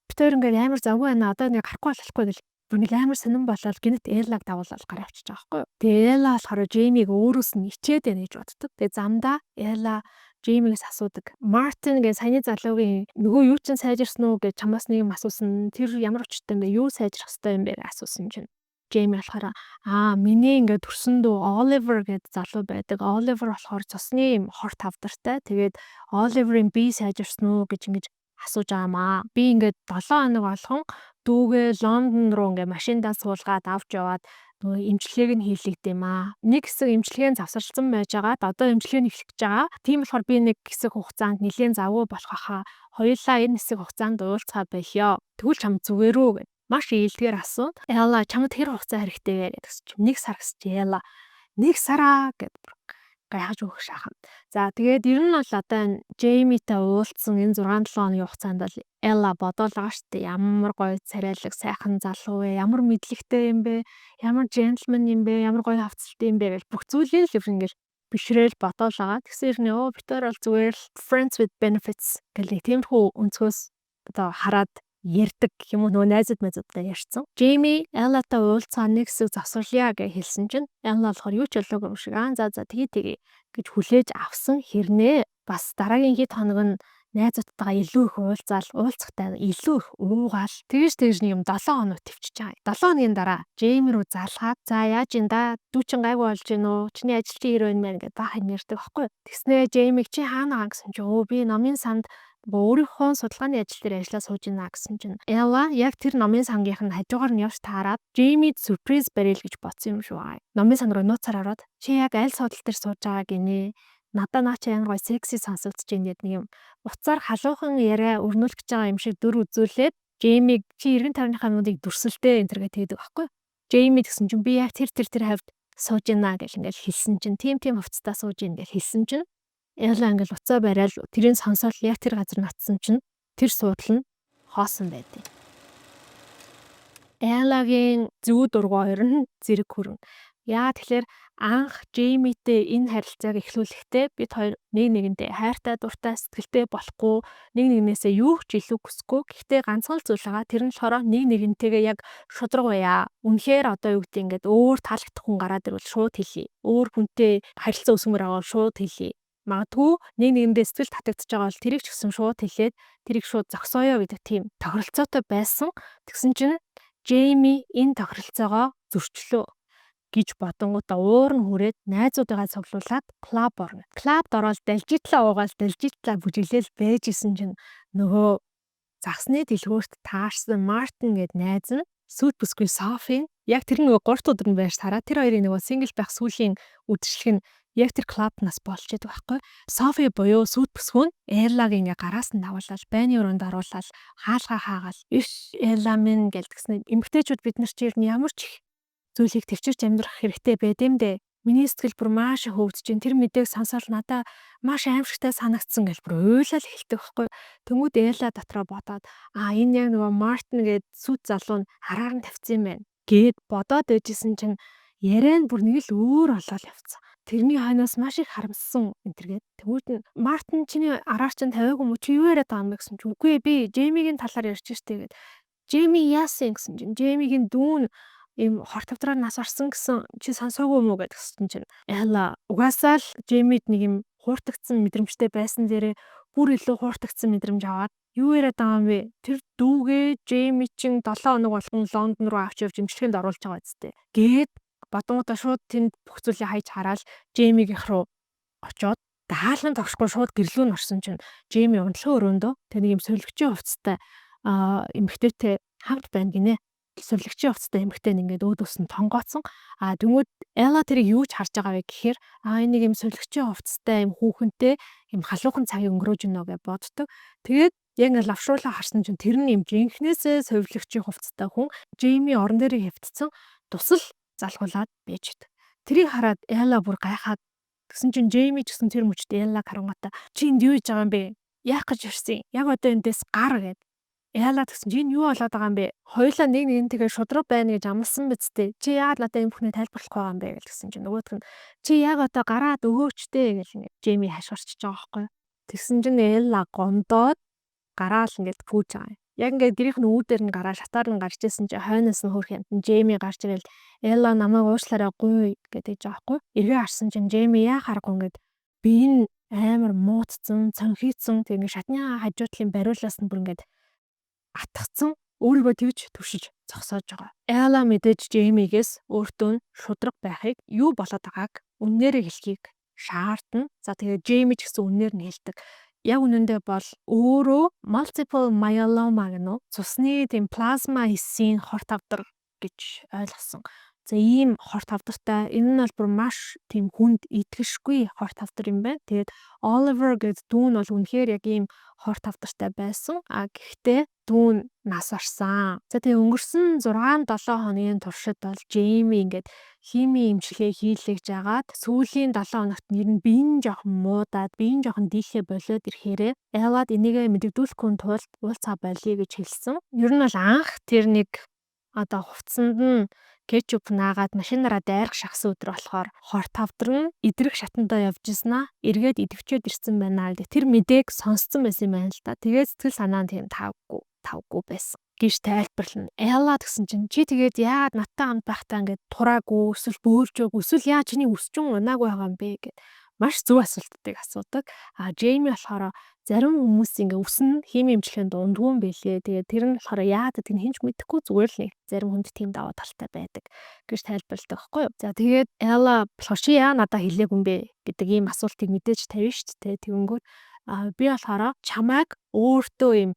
Бид хоёр ингээд амар завгүй байна. Одоо нэг гарахгүй болохгүй гэл. Бүр нэг амар сонирн болоод гинэт Эллаг дагуулаад гараа авчиж байгаа байхгүй юу. Тэгээ Элла болохоор Джеймиг өөрөөс нь ичээд байна гэж боддог. Тэгээ замдаа Элла Джеймигээс асуудаг. Мартин гээ саяны залуугийн нөгөө юу чин сайжирсан уу гэж чамаас нэг юм асуусан. Тэр ямар очтой юм бэ? Юу сайжрах хэвтэй юм бэ гэж асуусан чинь Джейми болохоор миний ингээд төрсөн дүү Оливер гэдэг залуу байдаг. Оливер болохоор цусны юм хорт тавдартай. Тэгээд Оливерийн бие сайжирсан уу гэж ингэж асууж байгаамаа. Би ингээд 7 хоног болгон дүүгээ Лондон руу ингээд машиндаа суулгаад авч яваад нөгөө эмчилгээг нь хийлэгдэм аа. Нэг хэсэг эмчилгээ завсарласан байж байгаад одоо эмчилгээ нь эхлэх гэж байгаа. Тийм болохоор би нэг хэсэг хугацаанд нэлээд завгүй болох хаа. Хоёулаа энэ хэсэг хугацаанд уулзгаа байхё. Тэгвэл чам зүгээр үү гэв. Маш ээлдгээр асууад Элла чамд хэр хугацаа хэрэгтэй вэ гэдэгс чи 1 сар гэсч Элла 1 сараа гэд гайхаж өгөх шахам. За тэгээд ер нь бол одоо Джеймитэй уулзсан энэ 6-7 хоногийн хугацаанд бол Элла бодоол байгаа шүү дээ. Ямар гоё царайлаг сайхан залуу вэ? Ямар мэдлэгтэй юм бэ? Ямар джентльмен юм бэ? Ямар гоё хавцалтай юм бэ гэж бүх зүйлийг л ингээл бишрээл бодоол байгаа. Тэгсэн хэрнээ битээр бол зүгээр л friends with benefits гэх нэг тиймэрхүү өнцгөөс одоо хараад ярьдаг гэх юм уу нөгөө найзууд мэдүүдтэй ярьсан. Джейми Эллатай уулзаа нэг хэсэг завсарлаа гэж хэлсэн чинь Элла болохоор юу ч болоогүй юм шиг за тэгээ гэж хүлээж авсан хэрнээ бас дараагийн хэд хоног нь найзуудтайгаа илүү их уулзахтай илүү их уугаал тэгж нэг юм 7 хоног төвчж байгаа. 7 хоногийн дараа Джейми рүү залгаад за яаж ин да дүү чин гайгүй болж гин үү чиний ажил чи ирвэн мэн гэдээ баах юм ярьдаг байхгүй. Тэгснээ Джеймиг чи хаана байгаа гэсэн чи би номын санд өөрийнхөө судалгааны ажил дээр ажиллаа сууж байна гэсэн чинь Элла яг тэр номын сангийнх нь хажуугаар нь явж таарад Джеймид сюрприз барил гэж бодсон юм шүү аа. Номын сан руу нууцаар ороод чи яг аль судал дээр сууж байгаа гинэ. Надаа наа чи ямар гой секси сонсогдож байна гэдэг нэг юм. Уцаар халуухан яриа өрнүүлэх гэж байгаа юм шиг дүр үзүүлээд Джеймиг чи эргэн тойрныхаа нүдийг дүрсэлдээ энэ төргээ тэгдэг байхгүй. Джейми гэсэн чинь би яг тэр хавьд сууж байна гэж ингээл хэлсэн чинь тийм хувцастаа сууж ийн гэж хэлсэн чинь Элла ингээл уцаа барайл тэрийн сонсоод яг тэр газар натсан чинь тэр суудлын хоосон байдیں۔ Эллагийн зүү дургу хоёр нь зэрэг хүрнэ. Яа тэгэхээр анх Джеймитэй энэ харилцааг эхлүүлэхдээ бид хоёр нэг нэгэндээ хайртай дуртай сэтгэлтэй болохгүй нэг нэгнээсээ юу ч илүү хүсэхгүй. Гэхдээ ганцхан л зүйл байгаа. Тэр нь болохоор нэг нэгнтэйгээ яг шудраг байя. Үнэхээр одоо юу гэдэг ингээд өөр таалагдах хүн гараад ирвэл шууд хэлье. Өөр хүнтэй харилцаа өсгмөр аваад шууд хэлье. Магадгүй нэг нэгэндээ сэтгэл татагдчихж байгаа бол тэрийг ч гэсэн шууд хэлээд тэрийг шууд зогсооё гэдэг тийм тохиролцоотой байсан. Тэгсэн чинь Джейми энэ тохиролцоогоо зөрчлөө гэж бодонгуудаа уур нь хүрээд найзуудыгаа цуглуулад клуб орно. Клубд ороод далжитлаа бүжиглээл байж исэн чинь нөгөө загсны дэлгүүрт таарсан Мартин гэд найз нь сүйт бүсгүй Софи яг тэр нөгөө 3 дахь өдөр нь байж тараа тэр хоёрын нөгөө сингл байх сүүлийн үдшилэг нь яг тэр клубнаас болж идэг байхгүй. Софи буюу сүйт бүсгүй нь Эллаг ингээ гараас нь давуулаад байны өрөөнд оруулаад хаалгаа хаагаал иш Элла минь гэлтгснэ. Эмэгтэйчүүд бид нар чи ямар ч их зүйлийг төвчөрч амьдрах хэрэгтэй байд юм дэ. Миний сэтгэл бүр маш хөвдөж чинь тэр мэдээг сонсоод надаа маш аимшигтай санагдсан гэж бүр уйлал хэлдэг байхгүй. Тэнгүүд Элла дотроо бодоод энэ яг нөгөө Мартин гээд сүт залуу нь хараар нь тавьсан юм байна гэд бодоод байжсэн чинь яриа нь бүр нэг л өөр болоод явцсан. Тэрний хойноос маш их харамссан энэ төргээд тэгвэл Мартин чиний араар чинь тавиагүй юм уу чи юу яриад байгаа юм бэ гэсэн чи үгүй би Джеймигийн талаар ярьж штэ гэд Джейми яасан гэсэн чинь Джеймигийн дүүн ийм хорт тавдраар нас орсон гэсэн чи сонсоогүй юм уу гэдгсэн чинь Элла угаасаа л Джеймид нэг юм хууртагдсан мэдрэмжтэй байсан дээрээ бүр илүү хууртагдсан мэдрэмж аваад юу яриад байгаа юм бэ? Тэр дүүгээ Джейми чин 7 хоног болгон Лондон руу авч явж эмчилгээнд оруулж байгаа зү. Гээд бодонгуудаа шууд тэнд бүх зүйлийг хайж хараад Джеймигийнх руу очоод даалган тогшгүй шууд гэрлүүн орсон чинь Джейми унтлахын өрөөндөө тэр нэг юм солигчийн хувцастай эмэгтэйтэй хамт байна гинэ. Сувлагчийн хувцастай эмэгтэй нь ингээд өөдөөс нь тонгооцсон. Тэнгүүд Элла тэрийг юу ч харж байгаа вэ гэхээр энэ нэг юм сувлагчийн хувцастай юм хүүхэнтэй юм халуухан цагийг өнгөрөөж гинэ гэж боддог. Тэгээд яг ингээд лавшруулаа харсан чинь тэр нь юм жинхнээсээ сувлагчийн хувцастай хүн Джейми орон дээрээ хэвтцэн тусал залгуулад байж идэг. Тэрийг хараад Элла бүр гайхаад тэгсэн чинь Джейми ч гэсэн тэр мөчд Эллаг харангуйта чи энд юу хийж байгаа юм бэ? Яах гэж ирсэн? Яг одоо эндээс гар гэд. Яалаа тэгсэн чи энэ юу болоод байгаа юм бэ? Хоёулаа нэг нэгнтэйгээ шудраг байна гэж амласан биз дээ. Чи яагаад надад энэ бүхний тайлбарлах байгаа юм бэ гэсэн чинь нөгөөх нь чи яг одоо гараад өгөөчтэй гэж ингэ Джейми хашгирчж байгаа байхгүй. Тэгсэн чинь Элла гомдоод гараал ингээд пүүж байгаа юм. Яг ингээд гэрийнх нь үүдээр нь гараа шатаар нь гарч ирсэн чи хойноос нь хөрх юм. Джейми гарч ирэл Элла намайг уушлаарай гуй гэдэг байгаа байхгүй. Эргээ харсан чинь Джейми яа харахгүй ингээд би энэ амар муудсан, цонхийцсан тэг ингээд шатны хажуу талын бариулаас нь бүр ингээд атгцсан өөрийгөө тэгж түшиж зогсоож байгаа. Элла мэдээж Джеймигээс өөртөө нь шудраг байхыг юу болоод байгааг үннээрээ хэлхийг шаардна. За тэгээд Джейми ч гэсэн үннээр нь хэлдэг. Яг үнэндээ бол өөрөө multiple myeloma гэнэ. Цусны тийм плазма эсийн хорт авдар гэж ойлгосон. За ийм хорт авдартай энэ нь бол бүр маш тийм хүнд идэвхшгүй хорт авдар юм байна. Тэгээд Oliver гэдэг дүү нь бол үнэхээр яг ийм хорт авдартай байсан. Гэхдээ дүү нь нас барсан. За тэгээд өнгөрсөн 6-7 хоногийн туршид бол Джейми ингээд химийн эмчилгээ хийлгэж агаад сүүлийн 7 хоногт нэр нь биеийн жоохон муудаад биеийн жоохон дийлхэ болоод ирэхээрээ Эллад энийгээ мэдэгдүүлэхгүй тулд уулзаа болъё гэж хэлсэн. Ер нь бол анх тэр нэг одоо хувцсанд нь кетчуп наагаад машинаараа дайрах шахсан өдөр болохоор хорт авдар нь идрэх шатандаа явж ирсэн эргээд идэвчээд ирсэн байна л тэр мэдээг сонсцсон байсан юм байна л да. Тэгээд сэтгэл санаа нь тийм тавгүй байсан гэж тайлбарлана. Элла гэсэн чинь чи тэгээд яагаад надтай хамт байхдаа ингээд тураагүй эсвэл бөөлжөөгүй эсвэл яа чиний өсчөн унаагүй байгаа юм бэ гэд маш зөв асуултыг асуудаг. Джейми болохоор зарим хүмүүс ингээ өснө химийн эмчилгээнд дундгүй юм бэлээ. Тэгээд тэр нь болохоор яагаад гэдгийг хинч мэдэхгүй зүгээр л нэг зарим хүнд тийм даваа талтай байдаг гэж тайлбарладаг байхгүй юу. За тэгээд Элла болохоор чи яа надад хэлээгүй юм бэ гэдэг ийм асуултыг мэдээж тавина шүү дээ. Тэгэнгүүт би болохоор чамайг өөртөө ийм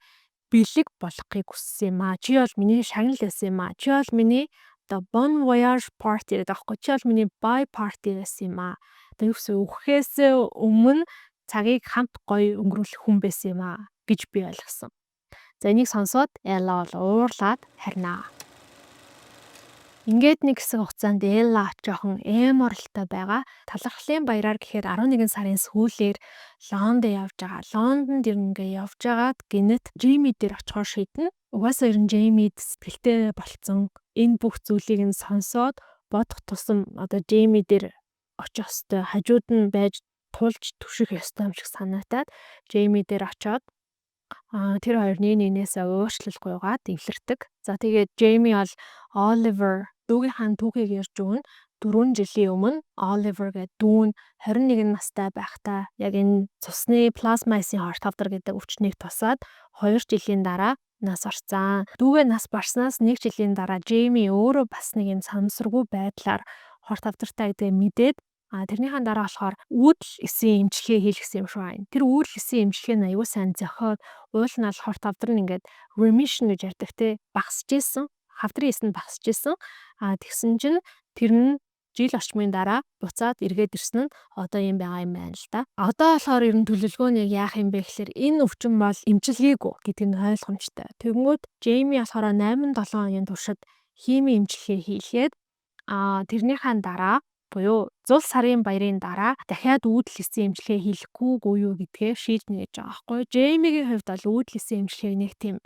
бэлэг болгохыг хүссэн юм аа. Чи бол миний шагнал байсан юм аа. Чи бол миний одоо bon voyage party гэдэг аахгүй. Чи бол миний bye party байсан юм аа. Тэгвс үхэхээс өмнө цагийг хамт гоё өнгөрүүлэх хүн байсан юм аа гэж би ойлгосон. За энийг сонсоод Элла бол уурлаад харнаа. Ингээд нэг хэсэг хугацаанд Элла жоохон эморалтай байгаа. Талархлын баяраар гэхээр 11 сарын сүүлээр Лондонд явж байгаа. Лондонд ингээ явж агаад гинэт Джейми дээр очихоор шийднэ. Угаасаа ер нь Джеймид сэтгэлтэй болцсон. Энэ бүх зүйлийг нь сонсоод бодох тусам одоо Джейми дээр очих ёстой. Хажууд нь байж тулж түших ёстой юм шиг санаатаад Джейми дээр очиод тэр хоёр нэгнээсээ өөрчлөлгүйгээд эвлэрдэг. За тэгээд Джейми бол Оливер дүүгийнхаа түүхийг ярьж өгнө. 4 жилийн өмнө Оливер гэдэг дүүн 21 настай байхдаа яг энэ цусны плазмасын хорт авдар гэдэг өвчнийг тусаад 2 жилийн дараа нас орсон. Дүүгээ нас барснаас 1 жилийн дараа Джейми өөрөө бас нэг юм санамсаргүй байдлаар хорт авдартай гэдгээ мэдээд тэрнийхэн дараа болохоор үүдэл эсийн эмчилгээ хийлгэсэн юм шиг байна. Тэр үүдэл эсийн эмчилгээ нь аюул сайн зохиод уул нь хорт авдар нь ингээд remission гэж ярьдаг те багасж исэн. Хавдрын эс нь багасж исэн. Тэгсэн чинь тэр нь жил орчмын дараа буцаад эргээд ирсэн нь одоо юм байгаа юм байна л да. Одоо болохоор ер нь төлөвлөгөөнийг яах юм бэ гэхээр энэ өвчин бол эмчилгээгүй гэдэг нь ойлгомжтой. Тэгэнгүүт Джейми болохоор 8-7 хоногийн туршид химийн эмчилгээ хийлгээд тэрнийхэн дараа буюу зул сарын баярын дараа дахиад үүдэл эсийн эмчилгээ хийлэхгүйгүй юу гэдгээ шийднэ гэж байгаа байхгүй. Джеймигийн хувьд бол үүдэл эсийн эмчилгээг нэг тийм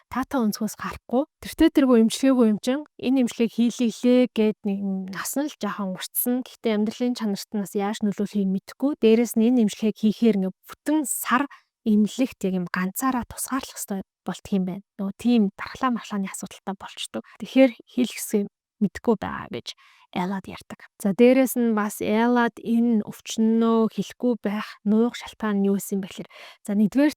таата өнцгөөс гарахгүй. Тэртээ тэргүй эмчилгээгүй юм чин энэ эмчилгээг хийлээ гэд нэг нас нь л жаахан уртсан. Гэхдээ амьдралын чанарт нас яаж нөлөөлөхийг мэдэхгүй. Дээрээс нь энэ эмчилгээг хийхээр ингээ бүтэн сар эмнэлэгт яг юм ганцаараа тусгаарлах хэрэгтэй болтго юм байна. Нөгөө тийм дархлаа мархлааны асуудалтай болчдөг. Тэгэхээр хийлгэсэн мэдэхгүй байгаа гэж Эллад ярьдаг. За дээрээс нь бас Эллад энэ өвчнөө хэлэхгүй байх нуух шалтгаан нь юу гэсэн бэ гэхээр за нэгдүгээр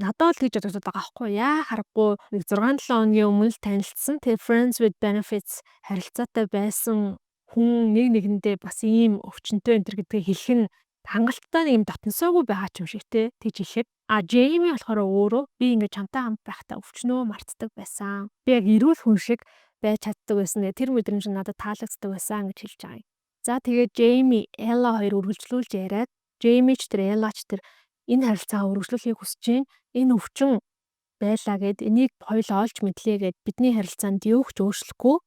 надад л гэж боддог байгаа байхгүй яа харахгүй нэг 6-7 хоногийн өмнө л танилцсан. Тэгээ Friends with Benefits харилцаатай байсан хүн нэг нэгэндээ бас ийм өвчнөд энэ гэдгийг хэлэх нь хангалттай нэг юм дотносоогүй байгаа ч юм шиг те тэгж хэлэхэд Джейми болохоор өөрөө би ингээд чамтай хамт байхдаа өвчнөө мартдаг байсан. Би яг эрүүл хүн шиг байж чаддаг байсан. Тэр мэдрэмж нь надад таалагддаг байсан гэж хэлж байгаа юм. За тэгээд Джейми, Элла хоёр үргэлжлүүлж яриад Джейми ч тэр Элла ч тэр энэ харилцаагаа үргэлжлүүлэхийг хүсэж байна. Энэ өвчин байлаа гэд энийг хоёул олж мэдлээ гэд бидний харилцаанд юу ч өөрчлөхгүй.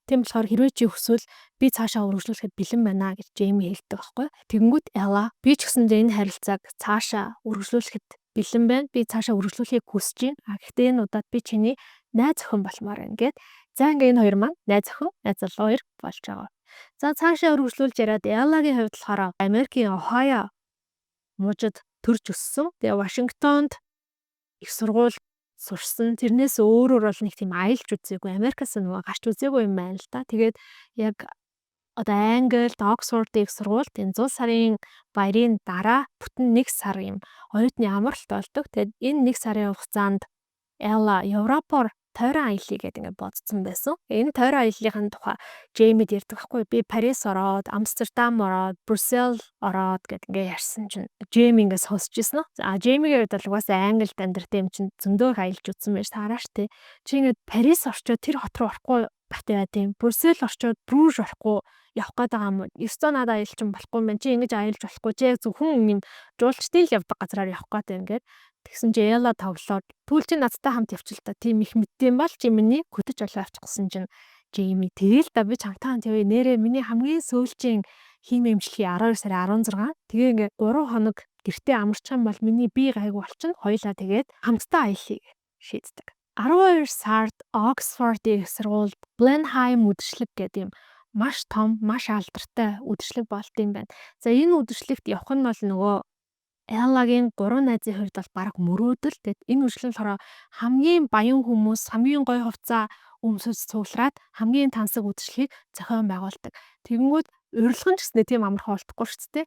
Тийм болохоор хэрвээ чи хүсвэл би цаашаа үргэлжлүүлэхэд бэлэн байна гэж Джейми хэлдэг байхгүй. Тэгэнгүүт Элла би ч гэсэндээ энэ харилцааг цаашаа үргэлжлүүлэхэд бэлэн байна. Би цаашаа үргэлжлүүлэхийг хүсэж байна. Гэхдээ энэ удаад би чиний найз охин болмоор байна гэд. За ингээ энэ хоёр маань найз охин, найз залуу хоёр болж байгаа. За цаашаа үргэлжлүүлж яриад Эллагийн хувьд болохоор Америкийн Ohio мужид төрж өссөн. Тэгээ Вашингтонд их сургууль сурсан. Тэрнээс өөрөөр бол нэг тийм аялж үзээгүй. Америкаас нөгөө гарч үзээгүй юм байна л да. Тэгээд яг одоо Англид, Оксфордын их сургуульд энэ 100 сарын баярын дараа бүтэн 1 сар юм оюутны амралт болдог. Тэгээд энэ 1 сарын хугацаанд Элла Европоор тойрон аялье гэдэг ингээд бодсон байсан. Энэ тойрон аяллахын тухай Джеймид ярьдаг байхгүй. Би Парис ороод, Амстердам ороод, Брюссел ороод гэдэг ингээд ярьсан чинь Джейми ингээд сонсч ирсэн. Джеймигийн хувьд бол угаасаа Англид амьдрэх юм чинь зөндөө их аялж үзсэн байж таараш тий. Чи ингээд Парис орчоод тэр хот руу орохгүй бахтай яа тийм. Брюссел орчоод Брүүж орохгүй явах гээд байгаа юм. Ёстой надад аялч юм болохгүй юм байна. Чи ингэж аялж болохгүй. Чи яг зөвхөн юм жуулчдын л явдаг газраар явах гээд байна ингээд. Тэгсэн чи Элла тоглоод түүл чи надтай хамт явчихл та тийм их мэддэм бол чи миний хөтөж олоо авчихсан чинь Джейми тэгэл да би чамтай хамт явъя нэрээ миний хамгийн сүүлчийн химийн эмчилгээ 12 сарын 16 тэгээ ингээ 3 хоног гэртээ амарчих юм бол миний бие гайгүй болчихно хоёлаа тэгээд хамтдаа аялье шийддэг. 12 сард Оксфордын их сургуульд Blenheim үдшилэг гэдэг юм маш том, маш алдартай үдшилэг болд юм байна. За энэ үдшилэгт явах нь бол нөгөө Эллагийн 3 найзын хувьд бол баг мөрөөдөл. Тэгэд энэ үдшилэн болохоор хамгийн баян хүмүүс, хамгийн гоё хувцас өмсөж цуглараад хамгийн тансаг үдшилгийг зохион байгуулдаг. Тэгэнгүүт урилган ч гэснээр тийм амархан болтохгүй шүү дээ.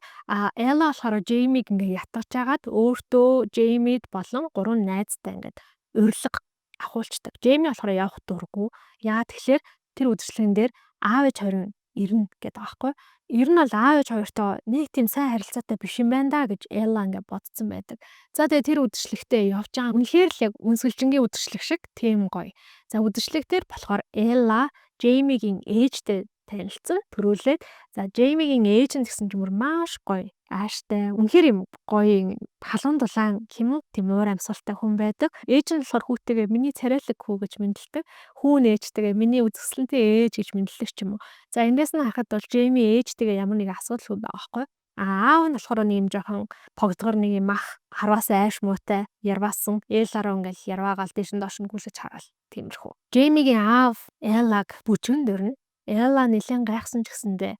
Элла болохоор Джеймиг ингээ ятгаж агаад өөртөө Джеймид болон 3 найзтай ингээд урилга ахуулцдаг. Джейми болохоор явах дурггүй. Яа тэгэхээр тэр үдшилгэн дээр аав ээж хоёр нь ирнэ гэдэг аахгүй. Ер нь бол аав ээж хоёртоо нэг тийм сайн харилцаатай биш юм байна да гэж Элла ингээд бодсон байдаг. За тэгээ тэр үдшилэгтээ явж байгаа. Үнэхээр л яг үнсгэлжингийн үдшилэг шиг тийм гоё. За үдшилэг дээр болохоор Элла Джеймигийн ээжтэй танилцсан төрүүлээд за Джеймигийн ээж нь гэсэн чимэр маш гоё ааштай үнэхээр юм гоё халуун дулаан хэмээн тийм уур амьсгалтай хүн байдаг. Ээж нь болохоор хүүтэйгээ миний царайлаг хүү гэж мэдлдэг. Хүүн ээжтэйгээ миний үзэсгэлэнтэй ээж гэж мэдлдэг ч юм уу. За эндээс нь харахад бол Джейми ээжтэйгээ ямар нэг асуудал байгаа байхгүй. Аав нь болохоор нэг юм жоохон погдгор нэг юм ах харваасаа айш муутай ярваасан ээлараа ингээл ярваагаал дэшин доош нь гүлэж хараал тиймэрхүү. Джеймигийн аав Эллаг бүжгэн дөрнө. Элла нэлээд гайхсан ч гэсэндээ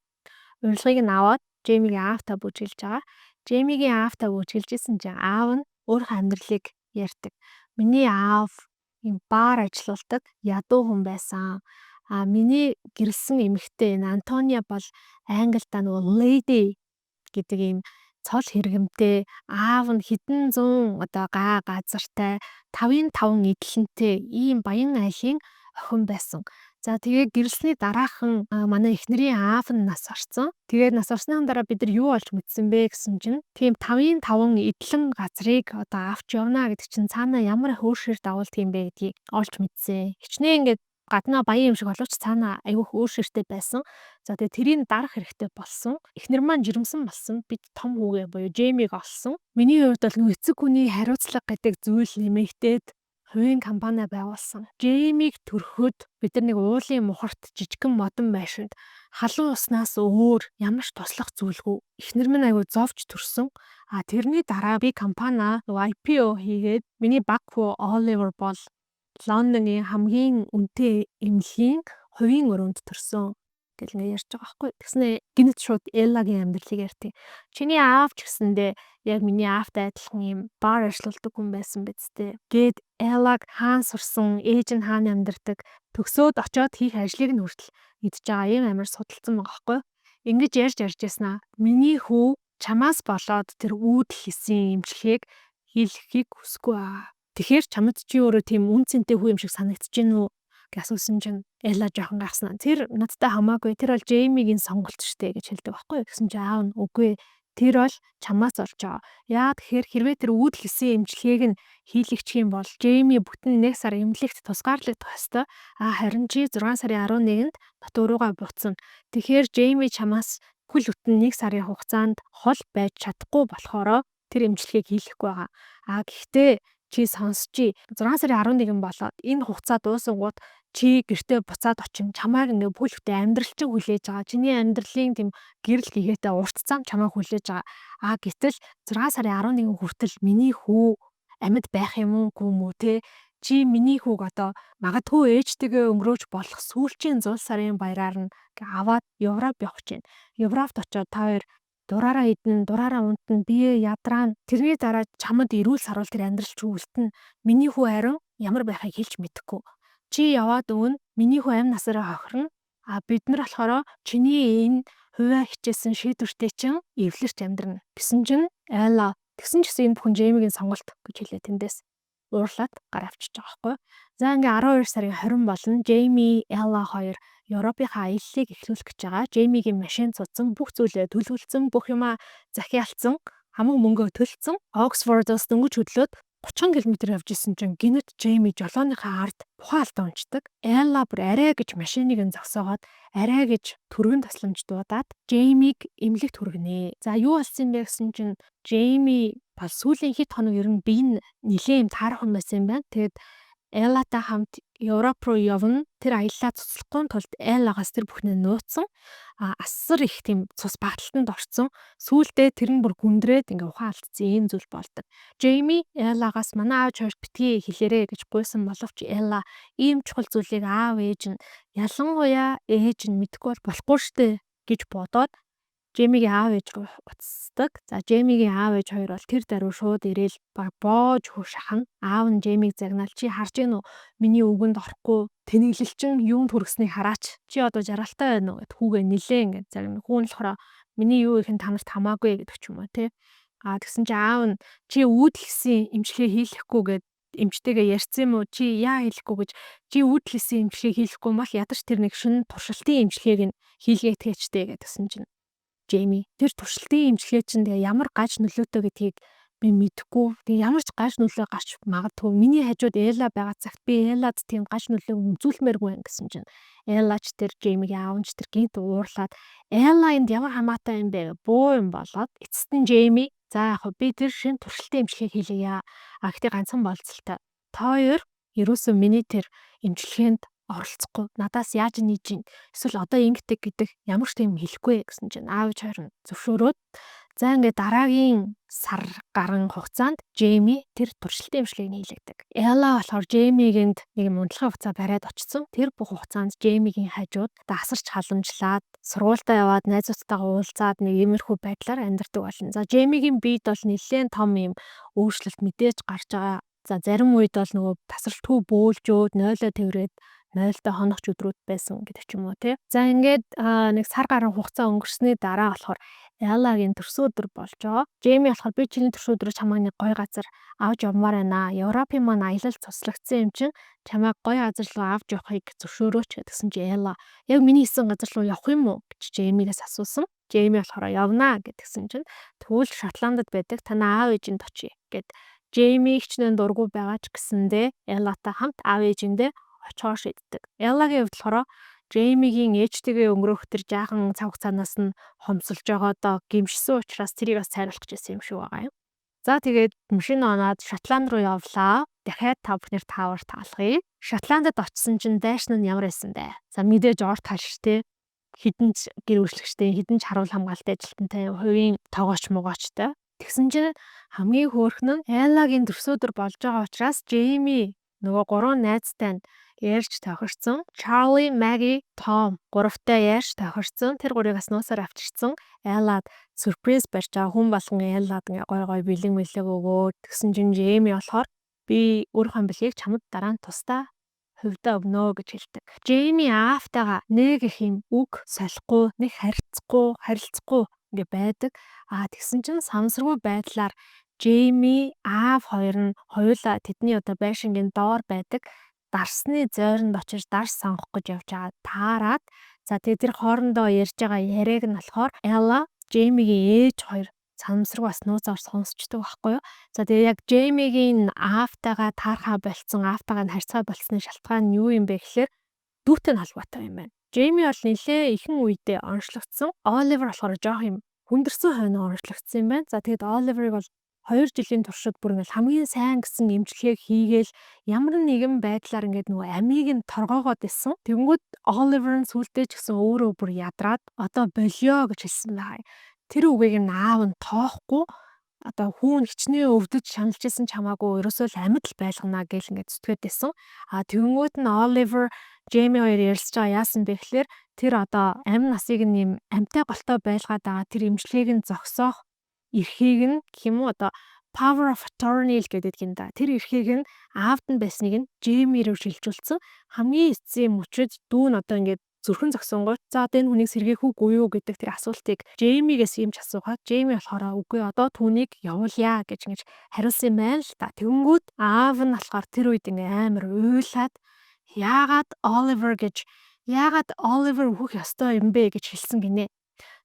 урилгыг нь аваад Джеймигийн аавтаа бүжгэлж байгаа. Джеймигийн аавтаа бүжгэлжсэн чинь аав нь өөрийнхөө амьдралыг ярьдаг. Миний аав юм баар ажилладаг ядуу хүн байсан. Миний гэрэлсэн эмэгтэй энэ Антониа бол Англидаа нөгөө lady гэдэг ийм цол хэрэгэмтэй аав нь хэдэн зуун одоо газартай 5-5 эдлэнтэй ийм баян айлын охин байсан. За тэгээ гэрэлсний дараахан манай эхнэрийн аав нь нас орсон. Тэгээд нас орсны дараа бид нар юу болж мэдсэн бэ гэсэн чинь тийм 5-5 эдлэн газрыг одоо авч явна гэдэг чинь цаанаа ямар их өөршөр дагуулт юм бэ гэдгийг олж мэдсэн. Хичнээн ингээд гаднаа баян юм шиг боловч цаанаа айгүй өөршөртэй байсан. За тэгээ тэрийг дарах хэрэгтэй болсон. Эхнэр маань жирэмсэн болсон. Бид том хүүгээ буюу Джеймиг олсон. Миний хувьд бол нэг эцэг хүний хариуцлага гэдэг зүйл нэмэгдээд хувийн компани байгуулсан. Джеймиг төрөхөд бид нар нэг уулын мухарт жижигхэн модон байшинд халуун уснаас өөр ямар ч туслах зүйлгүй. Эхнэр минь аягүй зовж төрсөн. Тэрний дараа би компани IPO хийгээд миний баг хүү Оливер бол Лондонгийн хамгийн үнэтэй эмнэлгийн хувийн өрөөнд төрсөн гэл ингээ ярьж байгаа байхгүй. Тэгснэ гинэт шууд Эллагийн амьдралыг ярьтыг. Чиний аав ч гэсэндээ яг миний аавтай адилхан юм баар ажилладаг хүн байсан биз дээ. Гээд Эллаг хаан сурсан, ээж нь хаан амьдардаг, төгсөөд очоод хийх ажлыг нь хүртэл идж байгаа юм амар судалсан байгаа байхгүй. Ингэж ярьж яснаа. Миний хүү чамаас болоод тэр үүдл хийсэн эмчилгээг хийлгэхийг хүсэхгүй аа. Тэгэхээр чамд чи өөрөө тийм үн цэнтэй хүү юм шиг санагдаж байна уу? Гэж асуусан чинь Элла жоохон гайхсан. Тэр надтай хамаагүй. Тэр бол Джеймигийн сонголт штэ гэж хэлдэг байхгүй. Гэсэн чинь аав нь үгүй. Тэр бол чамаас олж байгаа. Яагаад тэгэхээр хэрвээ тэр үүдэл хийсэн эмчилгээг нь хийлэгчих юм бол Джейми бүтэн 1 сар эмнэлэгт тусгаарлагдах ёстой. Харин чи 6 сарын 11-нд дотор руугаа буцсан. Тэгэхээр Джейми чамаас бүхэл бүтэн 1 сарын хугацаанд хол байж чадахгүй болохоро тэр эмчилгээг хийлэхгүй байгаа. Гэхдээ чи сонсчий 6 сарын 11 болоод энэ хугацаа дуусангууд чи гэртээ буцаад очин чамайг ингээ бүхэл бүтэн амьдрал чинь хүлээж байгаа. Чиний амьдралын тийм гэрэл гэгээтэй урт зам чамайг хүлээж байгаа. Гэтэл 6 сарын 11 хүртэл миний хүү амьд байх юм уу те? Чи миний хүүг одоо магадгүй ээжтэйгээ өнгөрөөж болох сүүлчийн 100 сарын баяраар нь аваад Европ явах гэж байна. Европт очиод та хоёр дураараа идэн, дураараа унтан, бие ядраа. Тэрний дараа чамд эрүүл сарвал тэр амьдрал чи үлдэнэ. Миний хүү харин ямар байхыг хэлж мэдэхгүй. Чи яваад өгнө. Миний хүү амь насаараа хохирно. Бид нар болохоор чиний энэ хувиа хичээсэн шийдвэртэй чинь эвлэрч амьдрна. Гэсэн чинь Элла тэгсэн ч гэсэн энэ бүхэн Джеймигийн сонголт гэж хэлээ тэндээс уурлаад гар авчиж байгаа байхгүй. За ингээ 12 сарын 20 болно. Джейми, Элла хоёр Европынхаа аяллыг эхлүүлэх гэж байгаа. Джеймигийн машин цуцсан, бүх зүйлээ төлөвлөсөн, бүх юмаа захиалсан, хамаг мөнгөө төлсөн. Оксфордоос дөнгөж хөдлөөд 30 км явж исэн чинь гинэт Джейми жолооныхаа ард тухайн алдаа унцдаг. Элла бүр арай гэж машиныг нь зогсоогоод арай гэж түргэн тасламж дуудаад Джеймиг эмнэлэгт хүргэнэ. За юу болсон бэ гэсэн чинь Джейми бол сүүлийн хэд хоног ер нь бие нь нилээн юм таархан байсан юм байна. Тэгээд Эллатай хамт Европ руу явна. Тэр аяллаа цуцлахгүй тулд Эллагаас тэр бүхнээ нууцсан. Асар их тийм цус багталтанд орсон. Сүүлдээ тэр нь бүр гүндрээд ингээ ухаан алдсан ийм зүйл болдог. Джейми Эллагаас манай аав хоёр битгий хэлээрэ гэж гуйсан боловч Элла ийм чухал зүйлийг аав ээж нь ялангуяа ээж нь мэдгүй болохгүй штэ гэж бодоод Джеймигийн аав ээж рүү уцсдаг. За Джеймигийн аав ээж хоёр бол тэр даруй шууд ирээл боож шахна. Аав нь Джеймиг загнаал чи харж гин үү? Миний өвгөнд орохгүй тэнэглэлчин юунд хүргэснийг хараач. Чи одоо жаргалтай байна уу гэд хүүгээ нилээ ингээд загна. Хүүн болохоор миний юу их нь танарт хамаагүй гэдэг ч юм уу те. Тэгсэн чи аав нь чи үүдэл хийсэн эмчилгээ хийлэхгүй гэд эмчтэйгээ ярьсан юм уу? Чи яа хийлэхгүй гэж чи үүдэл хийсэн эмчилгээ хийлэхгүй бол ядаж тэр нэг шинэ туршилтын эмчилгээг нь хийлгээд тэжтэй гэдгсэн чинь Джейми тэр туршилтын эмчилгээ чинь тэгээ ямар гаж нөлөөтэй гэдгийг би мэдэхгүй. Тэгээ ямар ч гаж нөлөө гарч магадгүй. Миний хажууд Элла байгаа цагт би Эллад тийм гаж нөлөө үзүүлмээргүй гэсэн чинь Эллач тэр Джеймигийн аавч тэр гинт уурлаад Элла энд ямар хамаатай юм бэ? Буу юм болоод эцэст нь Джейми за яг би тэр шин туршилтын эмчилгээ хийлээе. Гэхдээ ганцхан болцолтой. Та хоёр ерөөсөө миний тэр эмчилгээнд оролцохгүй. Надаас яаж нийж ийн? Эсвэл одоо ингэдэг гэдэг ямар ч тийм хэлэхгүй гэсэн чинь аав хоёр нь зөвшөөрөөд за ингээд дараагийн сар гарan хугацаанд Джейми тэр туршилтын эмчилгээг хийлэгдэг. Элла болохоор Джеймигэнд нэг унтлагын хугацаа бариад очсон. Тэр бүх хугацаанд Джеймигийн хажууд асарч халамжлаад сургуультаа яваад найзуудтайгаа уулзаад нэг иймэрхүү байдлаар амьдардаг болно. За Джеймигийн биед бол нэлээд том юм өөрчлөлт мэдээж гарч байгаа. За зарим үед бол нөгөө тасралтгүй бөөлжөөд нойлоо тэврээд 0-той хоногч өдрүүд байсан гэдэг ч юм уу тий. За ингээд нэг сар гаруй хугацаа өнгөрсний дараа болохоор Эллагийн төрсөн өдөр болж байгаа. Джейми болохоор би чиний төрсөн өдрөө чамайг нэг гоё газар авч явмаар байна. Европын маань аялал цуслагдсан юм чинь чамайг гоё газар руу авч явахыг зөвшөөрөөч гэдгсэн чи Элла яг миний хийсэн газар руу явах юм уу гэж Джеймигээс асуусан. Джейми болохоор явнаа гэдгсэн чинь тэгвэл Шотландд байдаг танаа аав ээжинд очие гэд Джейми хичнээн дургу байгаа ч гэсэндээ Эллатай хамт аав ээжиндээ очихоор шийддэг. Эллагийн хувьд болохоор Джеймигийн ээжтэйгээ өнгөрөх тэр жаахан цаг хугацаанаас нь хомсолж байгаадаа гимшсэн учраас тэрийг бас сайруулах гэсэн юм шиг байгаа юм. За тэгээд машин оноод Шотланд руу явлаа. Дахиад та бүхнээр таавар таалахъя. Шотландд очисон чинь дайшин нь ямар байсан бэ? За мэдээж орд харштэй хідэн ч гэр үйлчлэгчтэй хідэн ч харуул хамгаалалтын ажилтнтай хувийн тоогооч муугаачтай. Тэгсэн чинь хамгийн хөөрхөн нь Эллагийн төрсөдөр болж байгаа учраас Джейми нөгөө гурван найзтай нь ярьж тохирсон. Charlie, Maggie, Tom гуравтай ярьж тохирсон. Тэр гурыг бас нуусаар авчирсан. Эллад сюрприз барьж байгаа хүн болгон Эллад ингээ гой бэлэг өгөөд тэгсэн чинь Джейми болохоор би өөрийнхөө бэлгийг чамд дараа нь тусдаа хувьдаа өгнө гэж хэлдэг. Джейми аавтайгаа нэг их юм үг солихгүй, нэг харилцахгүй ингээ байдаг. Тэгсэн чинь самсаргүй байдлаар Джейми аав хоёр нь хоёулаа тэдний одоо байшингийн доор байдаг дарсны зойронд очиж дарс сонгох гэж явж байгаа таарад за тэгээ тэр хоорондоо ярьж байгаа яриаг нь болохоор Элла Джеймигийн ээж хоёр санамсрыг бас нууцаар сонсчдөг байхгүй юу. За тэгээ яг Jamie-гийн аавтайгаа таархаа болцсон, аавтайгаа харьцаа болцсны шалтгаан нь юу юм бэ гэхээр дүүтэй нь холбоотой юм байна. Jamie бол нэлээ ихэнх үедээ онцлогдсон. Oliver болохоор жоох юм хүндэрсэн хойно онцлогдсон юм байна. За тэгээд Oliver-ыг бол 2 жилийн туршид бүр ингээл хамгийн сайн гэсэн эмчилгээг хийгээл ямар нэгэн байдлаар ингээд нөгөө амийг нь торгоогоод исэн. Тэнгүүд Oliver нь сүултээ ч гэсэн өөрөө бүр ядраад одоо болио гэж хэлсэн байгаа. Тэр үгийг нь аав нь тоохгүй одоо хүүн хичнээн өвдөж шаналж исэн ч хамаагүй ерөөсөө л амьд л байлгана гэж ингээд зүтгээд байсан. Тэнгүүд нь Oliver Jamie хоёр ярилцж байгаа яасан бэ гэхээр тэр одоо амь насыг нь юм амьтай голтой байлгаад байгаа тэр эмчилгээг нь зогсоох эрхийг нь гэх юм уу одоо power of attorney л гэдэг юм да. Тэр эрхийг нь аавд нь байсныг нь Jamie рүү шилжүүлсэн. Хамгийн эцсийн мөчид дүү нь одоо ингээд зүрхэн зогсонгоо за одоо энэ хүнийг сэргээх үгүй юу гэдэг тэр асуултыг Jamie-гээс юмч асуухад Jamie болохоор үгүй одоо түүнийг явуулъя гэж ингэж хариулсан юм байна л та. Тэнгүүд аав нь болохоор тэр үед ингээ амар уйлаад яагаад Oliver өөхөх ёстой юм бэ гэж хэлсэн гинэ.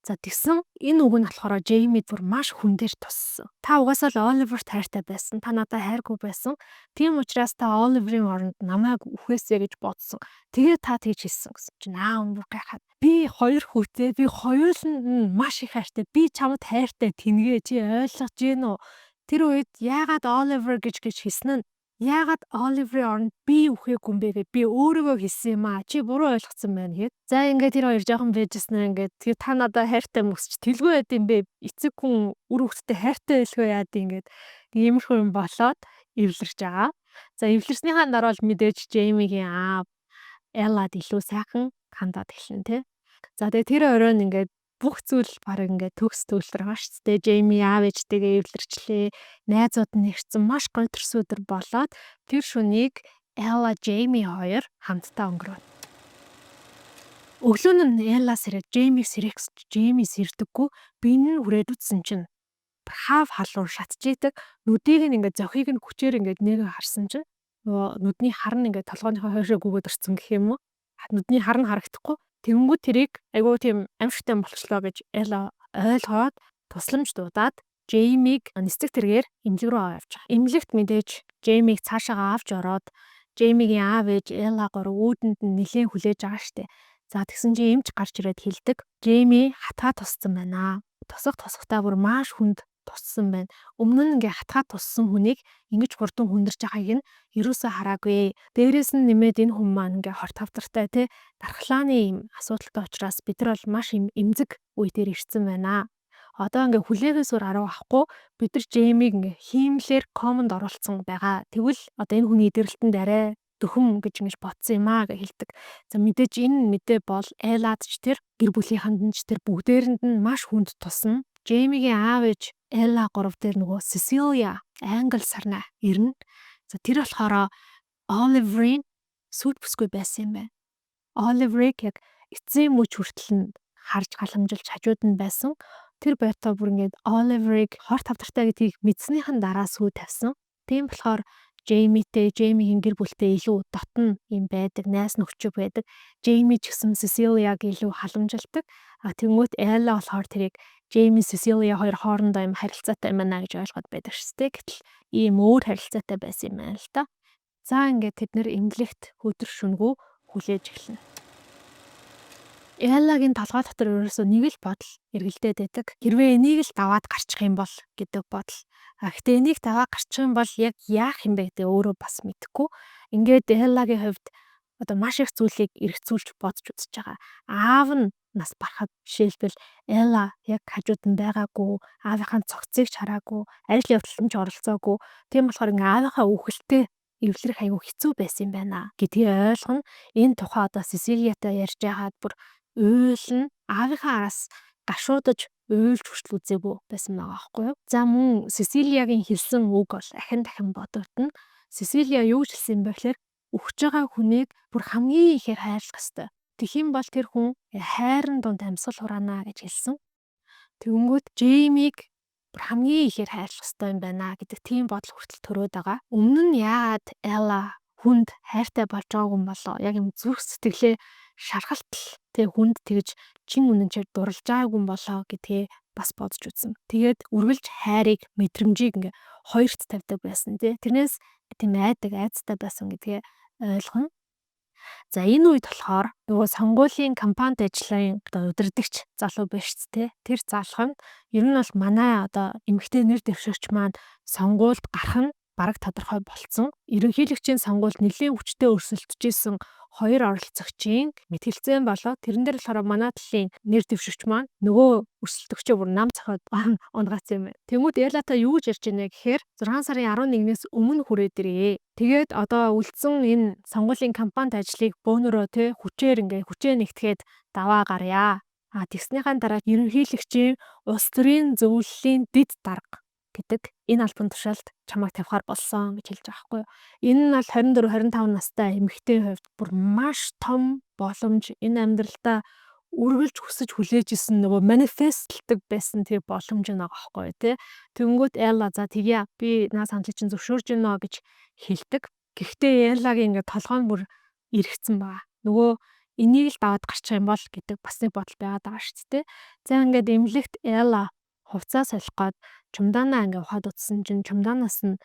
За тэгсэн энэ үг нь болохоор Jamie бүр маш хүн дээр туссан. Та угаасаа л Oliver тайртай байсан. Та надад хайргүй байсан. Тийм учраас та Oliver-ийн оронд намайг үхээсэй гэж бодсон. Тэгээд та тэгж хэлсэн гэсэн чинь аав нь бүр гайхаад би 2 хүүтэй би хоёуланд нь маш их хайртай. Би чамд хайртай тэнгээ чи ойлгож гин үү? Тэр үед яагаад Oliver гэж хэлсэн нь яагаад Oliver-ийн оронд би үхээгүй юм бэ гэж би өөрийгөө хэлсэн юм аа. Чи буруу ойлгосон байна гэд. За ингээд тэр хоёр жоохон байжснаа ингээд тэгээ та надад хайртай мөсч тэлгүй байд юм бэ. Эцэг хүн үр хөвгтөд хайртай байлгүй яад ингээд иймэрхүү юм болоод эвлэрч байгаа. За эвлэрснийхаа дараа бол мэдээж Jamie-гийн аав Ellad илүү сайхан хандаад эхэлнэ тэ. За тэгээ тэр оройн ингээд бүх зүйл баг ингээд төгс төгөлтөр байгаа шүү дээ. Jamie аав ээжтэйгээ эвлэрчлээ. Найзууд нь ирсэн маш гойтрс өдөр болоод тэр шөнийг Ella Jamie хоёр хамтдаа өнгөрөв. Өглөө нь Ella сэрээд Jamie сэрэхс Jamie сэрдэггүй биений хүрээд үтсэн чинь хаав халуур шатчихийдэг. Нүдийг нь ингээд зохийг нь хүчээр ингээд нэг харсан чинь нүдний хар нь ингээд толгойнхоо хойшоо гүгөөд орсон гэх юм уу? Нүдний хар нь харагдахгүй. Тэнгүүд тэрийг айгүй тийм амжигтай болчлоо гэж Ella ойлгоод тусламж дуудаад Jamie-г нисдэг тэргээр эмнэлэг рүү авч байгаа. Эмнэлэгт мэдээж Jamie-г цаашаагаа авч ороод Jamie-гийн аав ээж Ella гоор үүдэнд нь нэлээд хүлээж байгаа штэ. За тэгсэн чинь эмч гарч ирээд хэлдэг. Jamie хатгаа туссан байна. Тосготаа бүр маш хүнд туссан байна. Өмнө нь ингээ хатгаа туссан хүнийг ингэж хурдан хүндэрч байгааг нь ерөөсөө хараагүй. Дээрээс нь нэмээд энэ хүн маань ингээ хорт тавтартай те дархлааны юм асуудалтай учраас бид нар бол маш юм эмзэг үе дээр ирсэн байна. Одоо ингээ хүлээгээс өөр арга авахгүй бид нар Jamie-г ингээ хиймлэр комонд оруулсан байгаа. Тэгвэл одоо энэ хүний идэрэлтэнд арай дөхөм гэж ингэж бодсон юм аа гэж хэлдэг. За мэдээж энэ мэдээ бол Ellad ч тэр гэр бүлийнхэнд нь ч тэр бүгдээрэнд нь маш хүнд тусна. Jamie-гийн аав ээж Ella 3 дээр нөгөө Cecilia англ сарна ирнэ. За тэр болохоор Oliver-ийн сүд бүсгүй байсан юм байна. Oliver-ыг яг эцсийн мөч хүртэл нь харж халамжилж хажууд нь байсан. Тэр байртаа бүр ингээд Oliver-ыг хорт тавтартай гэдгийг мэдснийхэн дараа сүү тавьсан. Тийм болохоор Jamie-гийн гэр бүлтэй илүү дотн юм байдаг, найс нөхчөг байдаг. Jamie ч гэсэн Cecilia-г илүү халамжилдаг. Тэнгүүт Ella болохоор тэрийг Jamie, Cecilia хоёр хоорондоо юм харилцаатай юм байна гэж ойлгоод байдаг шээ. Гэтэл ийм өөр харилцаатай байсан юм байна л та. За ингээд тэд нэр эмнэлэгт өдөр шөнөгөө хүлээж эхэлнэ. Ella-гийн толгой дотор ерөөсөө нэг л бодол эргэлдээд байдаг. Хэрвээ энийг л даваад гарчих юм бол гэдэг бодол. Гэхдээ энийг даваад гарчих юм бол яг яах юм бэ гэдэг өөрөө бас мэдэхгүй. Ингээд Ella-гийн хувьд одоо маш их зүйлийг эргцүүлж бодож үзэж байгаа. Аав нь нас барахад жишээлбэл Ella яг хажууд нь байгаагүй, аавынхаа цогцыг ч хараагүй, ажил явдалд нь ч оролцоогүй. Тийм болохоор ингээ аавынхаа үхэлтэй эвлэрэх аягүй хэцүү байсан юм байна гэдгийг ойлгоно. Энэ тухай одоо Cecilia-тай ярьж байгаад бүр уйлна. Аавынхаа араас гашуудаж уйлж хүртэл үзээгүй байсан байгаа байхгүй юу? За мөн Cecilia-гийн хэлсэн үг бол ахин дахин бодогдно. Cecilia юу гэж хэлсэн бэ гэхээр өгч байгаа хүнийг бүр хамгийн ихээр хайрлах ёстой. Тэгхийн бол тэр хүн хайрын дунд амьсгал хураана гэж хэлсэн. Тэгэнгүүт Jamie-г бүр хамгийн ихээр хайрлах ёстой юм байна гэдэг тийм бодол хүртэл төрөөд байгаа. Өмнө нь яагаад Ella хүнд хайртай болж байгаагүй юм болоо? Яг юм зүрх сэтгэлээ шаргалтал тэг хүнд тэгж чин үнэнчээр дурлж байгаагүй юм болоо гэдгээ бас бодож үзсэн. Тэгээд үргэлж хайрыг мэдрэмжийг ингээ хоёрт тавьдаг байсан тий. Тэрнээс тийм айцтай байсан гэдгээ ойлгоно. За энэ үед болохоор нөгөө сонгуулийн кампанит ажлын одоо удирдагч залуу биш тэ. Тэр залхам ер нь бол манай одоо эмэгтэй нэр дэвшигч маань сонгуульд гарах нь бараг тодорхой болцсон. Ерөнхийлөгчийн сонгуульд нэлийн хүчтэй өрсөлдөж исэн хоёр оролцогчийн мэтгэлцэн болоод тэрэн дээр болохоор манай талын нэр дэвшигч маань нөгөө өрсөлдөгчөө бүр нам цохоод унгацсан юм байна. Тэнгүүд Эллата юу гэж ярьж байна гэхээр 6 сарын 11-ээс өмнө хүрээд ирээ. Тэгээд одоо үлдсэн энэ сонгуулийн кампанит ажлыг бөөнөрөө те хүчээр нэгтгээд даваа гарья. Тэгснийхэн дараа ерөнхийлөгчийн улс төрийн зөвлөлийн дэд дарга гэдэг энэ албан тушаалд чамайг тавихаар болсон гэж хэлж байгаа байхгүй юу. Энэ нь бол 24-25 настай эмэгтэй хувьд бүр маш том боломж. Энэ амьдралдаа үргэлж хүсэж хүлээж исэн нөгөө манифестлдаг байсан тэр боломж нэг аахгүй тий. Тэнгүүд Элла за тэгье би наа саналыг чинь зөвшөөрж гинэ гэж хэлдэг. Гэхдээ Эллагийн толгой нь бүр эргэцэн байгаа. Нөгөө энийг л даваад гарчих юм бол гэдэг бас нэг бодол байгаад байгаа шүү дээ. За ингээд эмнэлэгт Элла хувцас солих гээд чумдаанаа ухаад утсан чинь чумдаанаас нь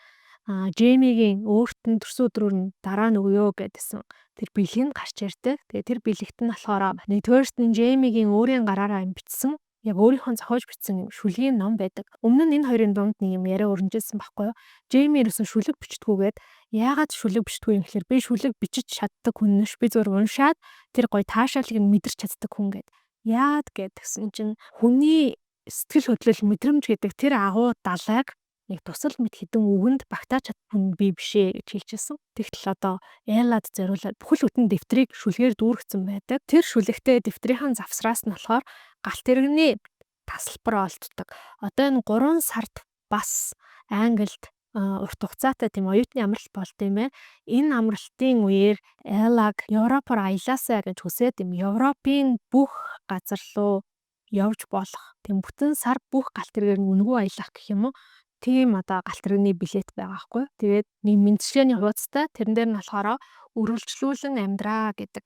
Джеймигийн өөрт нь төрсөн өдрөөр нь дараа нь өгөө гэдсэн тэр бэлгэнд гарч ирдэг. Тэгээ тэр бэлэгт нь болохоор нэгдүгээрт нь Джеймигийн өөрийн гараараа бичсэн яг өөрийнхөө зохиож бичсэн шүлгийн ном байдаг. Өмнө нь энэ хоёрын дунд нэг юм яриа өрнөжсэн байхгүй юу? Джейми ерөөсөн шүлэг бичдэггүйгээд яагаад шүлэг бичдэггүй юм гэхээр би шүлэг бичиж чаддаг хүн биш. Би зөвөр уншаад тэр гоё таашаалыг нь мэдэрч чаддаг хүн гэд. Яад гэдгсэн чинь хүний сэтгэл хөдлөл мэдрэмж гэдэг тэр агуу далайг нэг тусал мэд хідэн үгэнд багтааж чадсан би бишээ гэж хэлчихсэн. Тэгтэл одоо Эллад зориулаад бүхэл бүтэн дэвтрийг шүлгээр дүүргэсэн байдаг. Тэр шүлэгтээ дэвтрийн завсраас нь болохоор галт тэрэгний тасалбар олддог. Одоо энэ 3 сард бас Англид урт хугацаатай тийм оюутны амралт болд юм байна. Энэ амралтын үеэр Эллаг Европоор аялаасаа гэж хүсээд Европын бүх газар руу явж болох. Тийм бүтэн сар бүх галт тэргээр үнэгүй аялах гэх юм уу? Тийм одоо галт тэрэгний билет байгаа байхгүй. Тэгээд нэг мэдчилгээний хуудастай тэрэн дээр нь болохоор үргэлжлүүлэн амьдраа гэдэг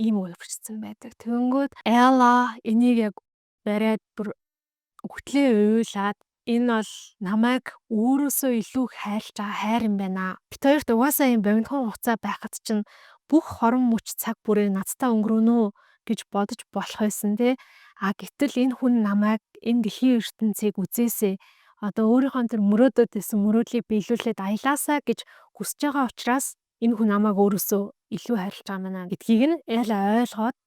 ийм үг бичсэн байдаг. Тэгэнгүүт Элла энийг яг бариад бүр өгтлээ уйлаад энэ бол намайг өөрөөсөө илүү хайрлж байгаа хайр юм байна. Бид хоёрт угаасаа юм богинохон хугацаа байхад чинь бүх хорон мөч цаг бүрээ надтай өнгөрөөнө үү гэж бодож болох байсан тий. Гэтэл энэ хүн намайг энэ дэлхийн ертөнцийг үзээсээ одоо өөрийнхөө тэр мөрөөдөд байсан мөрөөдлийг биелүүлээд аялаасаа гэж хүсэж байгаа учраас энэ хүн намайг өөрөөсөө илүү хайрлаж байгаа маа гэдгийг нь Элла ойлгоод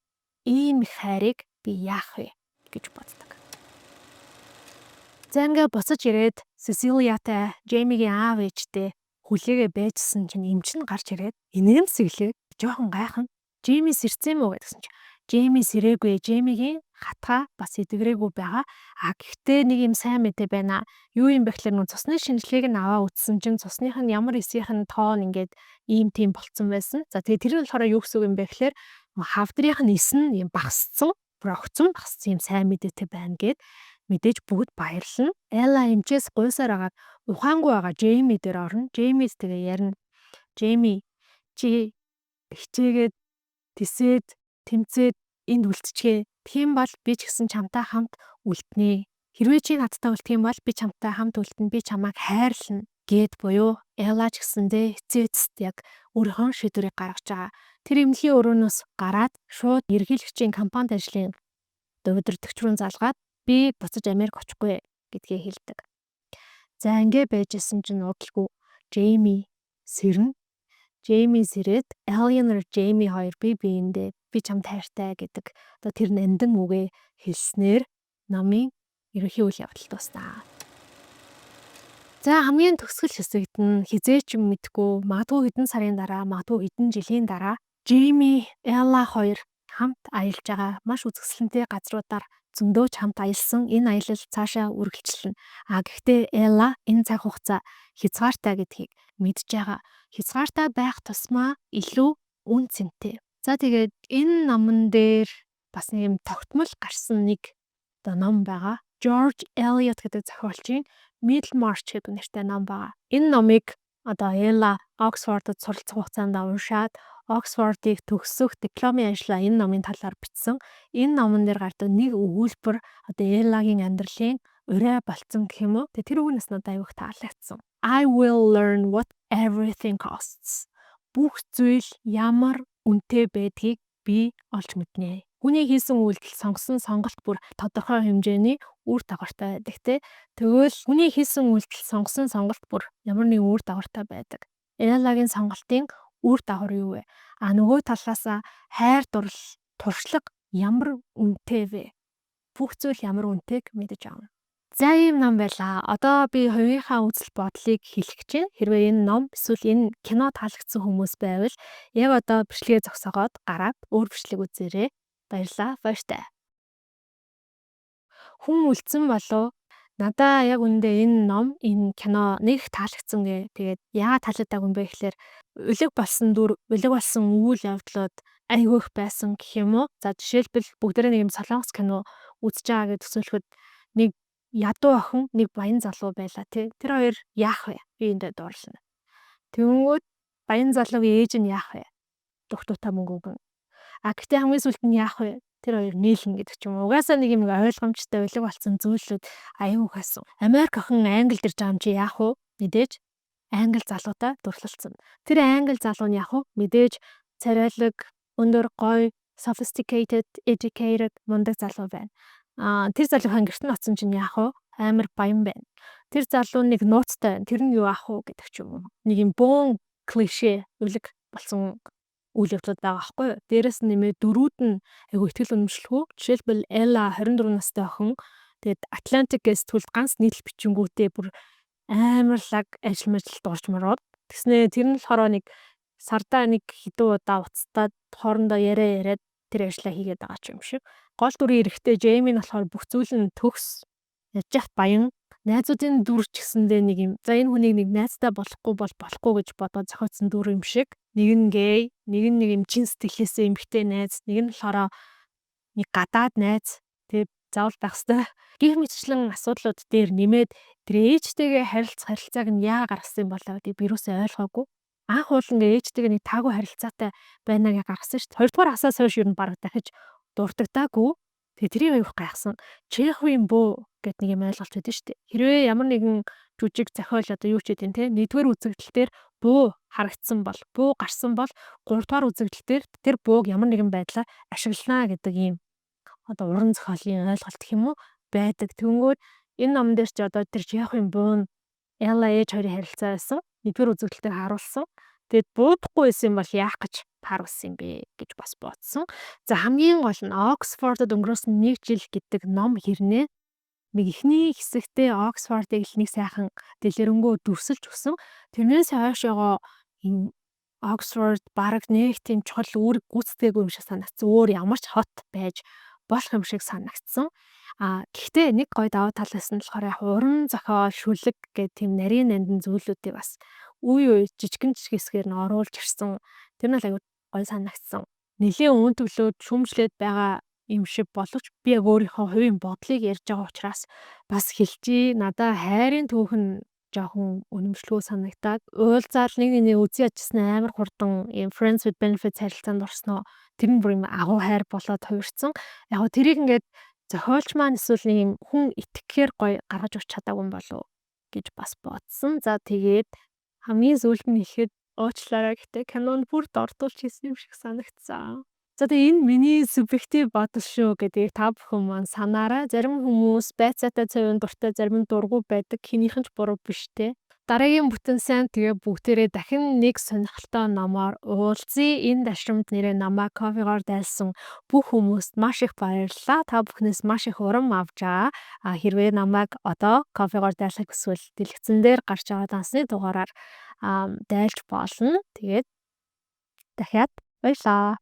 ийм их хайрыг би яах вэ гэж боддог. За ингээ буцаж ирээд Сесилиятай Джеймигийн аав ээжтэй хүлээгээ байжсэн чинь эмч нь гарч ирээд инээмсэглээ жоохон гайхан Джейми сэрцэн мүү гэдгсэн чинь Джейми сэрээгүй. Джеймигийн хатгаа бас эдгэрээгүй байгаа. Гэхдээ нэг юм сайн мэдээ байна. Юу юм бэ гэхээр цусны шинжилгээг нь аваа үзсэн чинь цусных нь ямар эсийнх нь тоон ингээд ийм тийм болцсон байсан. За тэгээ тэр нь болохоор юу гэсэн үг юм бэ гэхээр хавдрынх нь эс нь юм багасцсан. Бүр огцон багасцсан юм сайн мэдээтэй байна гэд мэдээж бүгд баярлна. Элла эмчээс гуйсаар агаад ухаангүй байгаа Джейми дээр орно. Джеймис тэгээ ярина. Джейми чи хичээгээд тисээд тэмцээд энд үлдчихээ. Тийм бол би ч гэсэн чамтай хамт үлднэ. Хэрвээ чи надтай үлдэх юм бол би чамтай хамт үлдэнэ. Би чамайг хайрлана гэд буюу Элла ч гэсэндээ эцэст яг өөрийнхөө шийдвэрийг гаргаж байгаа. Тэр эмнэлгийн өрөөнөөс гараад шууд ерөнхийлөгчийн кампанит ажлын удирдагч руу залгаад би буцаж Америк очихгүй гэдгээ хэлдэг. За ингээ байжсэн чинь удалгүй Джейми сэрнэ. Джейми сэрээд Eleanor Джейми хоёр бие биендээ би чамд хайртай гэдэг одоо тэр нандин үгээ хэлснээр намын ерөнхий үйл явдал дуснаа. За хамгийн төгсгөл хэсэгт нь хизээч юм мэдгүй магадгүй хэдэн сарын дараа магадгүй хэдэн жилийн дараа Джейми Элла хоёр хамт аялж байгаа маш үзэсгэлэнтэй газруудаар зөндөөч хамт аялсан. Энэ аялал цаашаа үргэлжилнэ. Гэхдээ Элла энэ цаг хугацаа хязгаартай гэдгийг мэдж байгаа. Хязгаартай байх тусмаа илүү үн цэнтэй. За тэгээд энэ номон дээр бас нэг юм тогтмол гарсан нэг одоо ном байгаа. George Eliot гэдэг зохиолчийн Middlemarch гэдэг нэртэй ном байгаа. Энэ номыг одоо Элла Оксфордод суралцах хугацаанд уншаад Оксфордыг төгсөх дипломын ажлаа энэ номын талаар бичсэн. Энэ номон дээр гардаг нэг өгүүлбэр одоо Эллагийн амьдралын урай болцсон гэх юм уу. Тэр үгнээс надад аюух таалагдсан. I will learn what everything costs. Бүх зүйл ямар үнэтэй байдгийг би олж мэднэ. Хүний хийсэн үйлдэл сонгосон сонголт бүр тодорхой хэмжээний үр дагавартай байдаг те. Тэгвэл хүний хийсэн үйлдэл сонгосон сонголт бүр ямар нэгэн үр дагавартай байдаг. Эллагийн сонголтын үр дагавар юу вэ? Нөгөө талаасаа хайр дурлал, туршлага ямар үнэтэй вэ? Бүх зүйл ямар үнэтэйг мэдэж авна. За ийм ном байла. Одоо би хувийнхаа үзэл бодлыг хэлэх гэж байна. Хэрвээ энэ ном эсвэл энэ кино таалагдсан хүмүүс байвал яг одоо бичлэгээ зогсоогоод гараад өөр бичлэг үзээрэй. Баярлалаа. Баяртай. Хүн үлдсэн болов? Надаа яг үндэ энэ ном, энэ кино нэг таалагдсан гэ. Тэгээд яагаад таалагдаагүй юм бэ гэхээр өлег болсон дүр, өлег болсон үйл явдлууд айгүйх байсан гэх юм уу? За жишээлбэл бүгдээрээ нэг юм солонгос кино үзэж байгаа гэж төсөөлөхөд нэг ядуу охин, нэг баян залуу байла тий. Тэр хоёр яах вэ? Би эндээ дуурлана. Тэнгүүд баян залуугийн ээж нь яах вэ? Дугтуутаа мөнгө өгөн. Гэхдээ хамгийн сүүлд нь яах вэ? Тэр хоёр нийлнэ гэдэг ч юм уу. Угаасаа нэг юм ойлгомжтой өлег болсон зүйлүүд аюух хасан. Америк охин Англид ирж байгаа юм чи яах вэ? Мэдээж англи залуутай дурлалцсан. Тэр англи залуу нь яах вэ? Мэдээж царайлаг, өндөр гоё, sophisticated, educated мундаг залуу байна. Тэр залуухан гэрт нь оцсон чинь яах вэ? Амар баян байна. Тэр залуу нэг нууцтай байна. Тэр нь юу аах вэ гэдэг ч юм уу. Нэг юм бөөн клишэ өлег болсон үйл явдлууд байгаа байхгүй юу? Дээрээс нэмээ дөрүүд нь айгу ихтгэл үнэмшлэхүү. Жишээлбэл Элла 24 настай охин. Тэгээд Atlantic-ээс сэтгүүлд ганц нийтлэл бичингүүтээ бүр амар лаг ажил мэжилд орж марууд. Тэгснээ тэр нь болохоор нэг сардаа нэг хэдэн удаа уцтаад хоорондоо яриад тэр ажлаа хийгээд байгаа ч юм шиг. Гол дүрийн эрэхтэй Джейми нь болохоор бүх зүйл нь төгс яж яхад баян найзуудын дүр ч гэсэндээ нэг юм. За энэ хүнийг нэг найзтай болохгүй гэж бодоод зохиоцсон дүр юм шиг. Нэг нь гей, нэг нь нэг юм чин сэтгэлээсээ эмгтэй найз, нэг нь болохоор нэг гадаад найз. Тэгээ заавал байх хэвээр. Гэх мэтчлэн асуудлууд дээр нэмээд тэр ээжтэйгээ харилцааг нь яагаад гаргасан юм болоо гэдэг би юусаа ойлгоогүй. Анх уул ингээ ээжтэйгээ нэг таагүй харилцаатай байна гэж гаргасан шүү дээ. Хоёрдугаар асаас хойш юу н бараг дахиж дурддагтаагүй. Тэгээ тэрийг аюух гайхсан. Чехийн бөө гэд нэг юм ойлголт өгдөн шүү дээ. Хэрвээ ямар нэгэн жүжиг зохиол одоо юу ч гэдэг нь нэгдүгээр үзэгдэл дээр бөө харагдсан бол, бөө гарсан бол гуравдугаар үзэгдэл дээр тэр бөөг ямар нэгэн байдлаар ашиглана гэдэг ийм одоо уран зохиолын ойлголт гэх юм уу байдаг. Тэнгүүд энэ ном дээр ч одоо тэр Чехийн бөө нь Элла ээж хоёрын харилцаа байсан. Нэгдүгээр үзэгдэл дээр харуулсан. Тэгэд буудахгүй байсан бол яах гэж харуулсан юм бэ гэж бас бодсон. За хамгийн гол нь Оксфордод өнгөрөөсөн 1 жил гэдэг ном хэрнээ нэг ихний хэсэгтээ Оксфордыг л нэг сайхан дэлгэрэнгүй дүрсэлж өгсөн. Тэрнээс хойшоогоо энэ Оксфорд бараг нэг тийм чухал үүрэг гүйцэтгэгээгүй юм шиг санагдсан. Өөр ямар ч хот байж болох юм шиг санагдсан. Гэхдээ нэг гоё даваа талаас нь болохоор яг уран зохиол, шүлэг гэх тийм нарийн нандин зүйлүүдийг бас үе жижигэн хэсгээр нь оруулж ирсэн. Тэр нь л аягүй гоё санагдсан. Нэлийн үн төглөөд шүмжлээд байгаа юм шиг боловч би яг өөрийнхөө хувийн бодлыг ярьж байгаа учраас бас хэлчихье. Надаа хайрын түүх нь жоохон үнэмшлгүй санагдаад уулзаал нэг үзий ячсан амар хурдан юм Friends with Benefits харилцаанд орсноо тэр нь бүр юм агуу хайр болоод хувирсан. Яг го тэрийг ингээд зохиолч маань эсвэл нэг юм хүн итгэхээр гоё гаргаж өгч чадаагүй юм болов гэж бас бодсон. За тэгээд хамгийн сүүлд нь ихэд уучлаарай гэхдээ кинонд бүр дордуулж хийсэн юм шиг санагдсан. За тэгээ энэ миний субъектив бодол шүү гэдэг та бүхэн маань санаарай. Зарим хүмүүс байцаатай цавийн дуртай, зарим нь дургүй байдаг. Хинийх нь ч буруу биш те. Дараагийн бүтэн сайн тэгээ бүгдээрээ дахин нэг сонирхолтой номоор уулзъя. Энэ дашрамд нэрээ намайг кофегоор дайлсан бүх хүмүүст маш их баярлалаа. Та бүхнээс маш их урам авч байгаа. Хэрвээ намайг одоо кофегоор дайлах эсвэл дэлгэцэн дээр гарч байгаа дансны дугаараар дайлж болно. Тэгээд дахиад баярлалаа.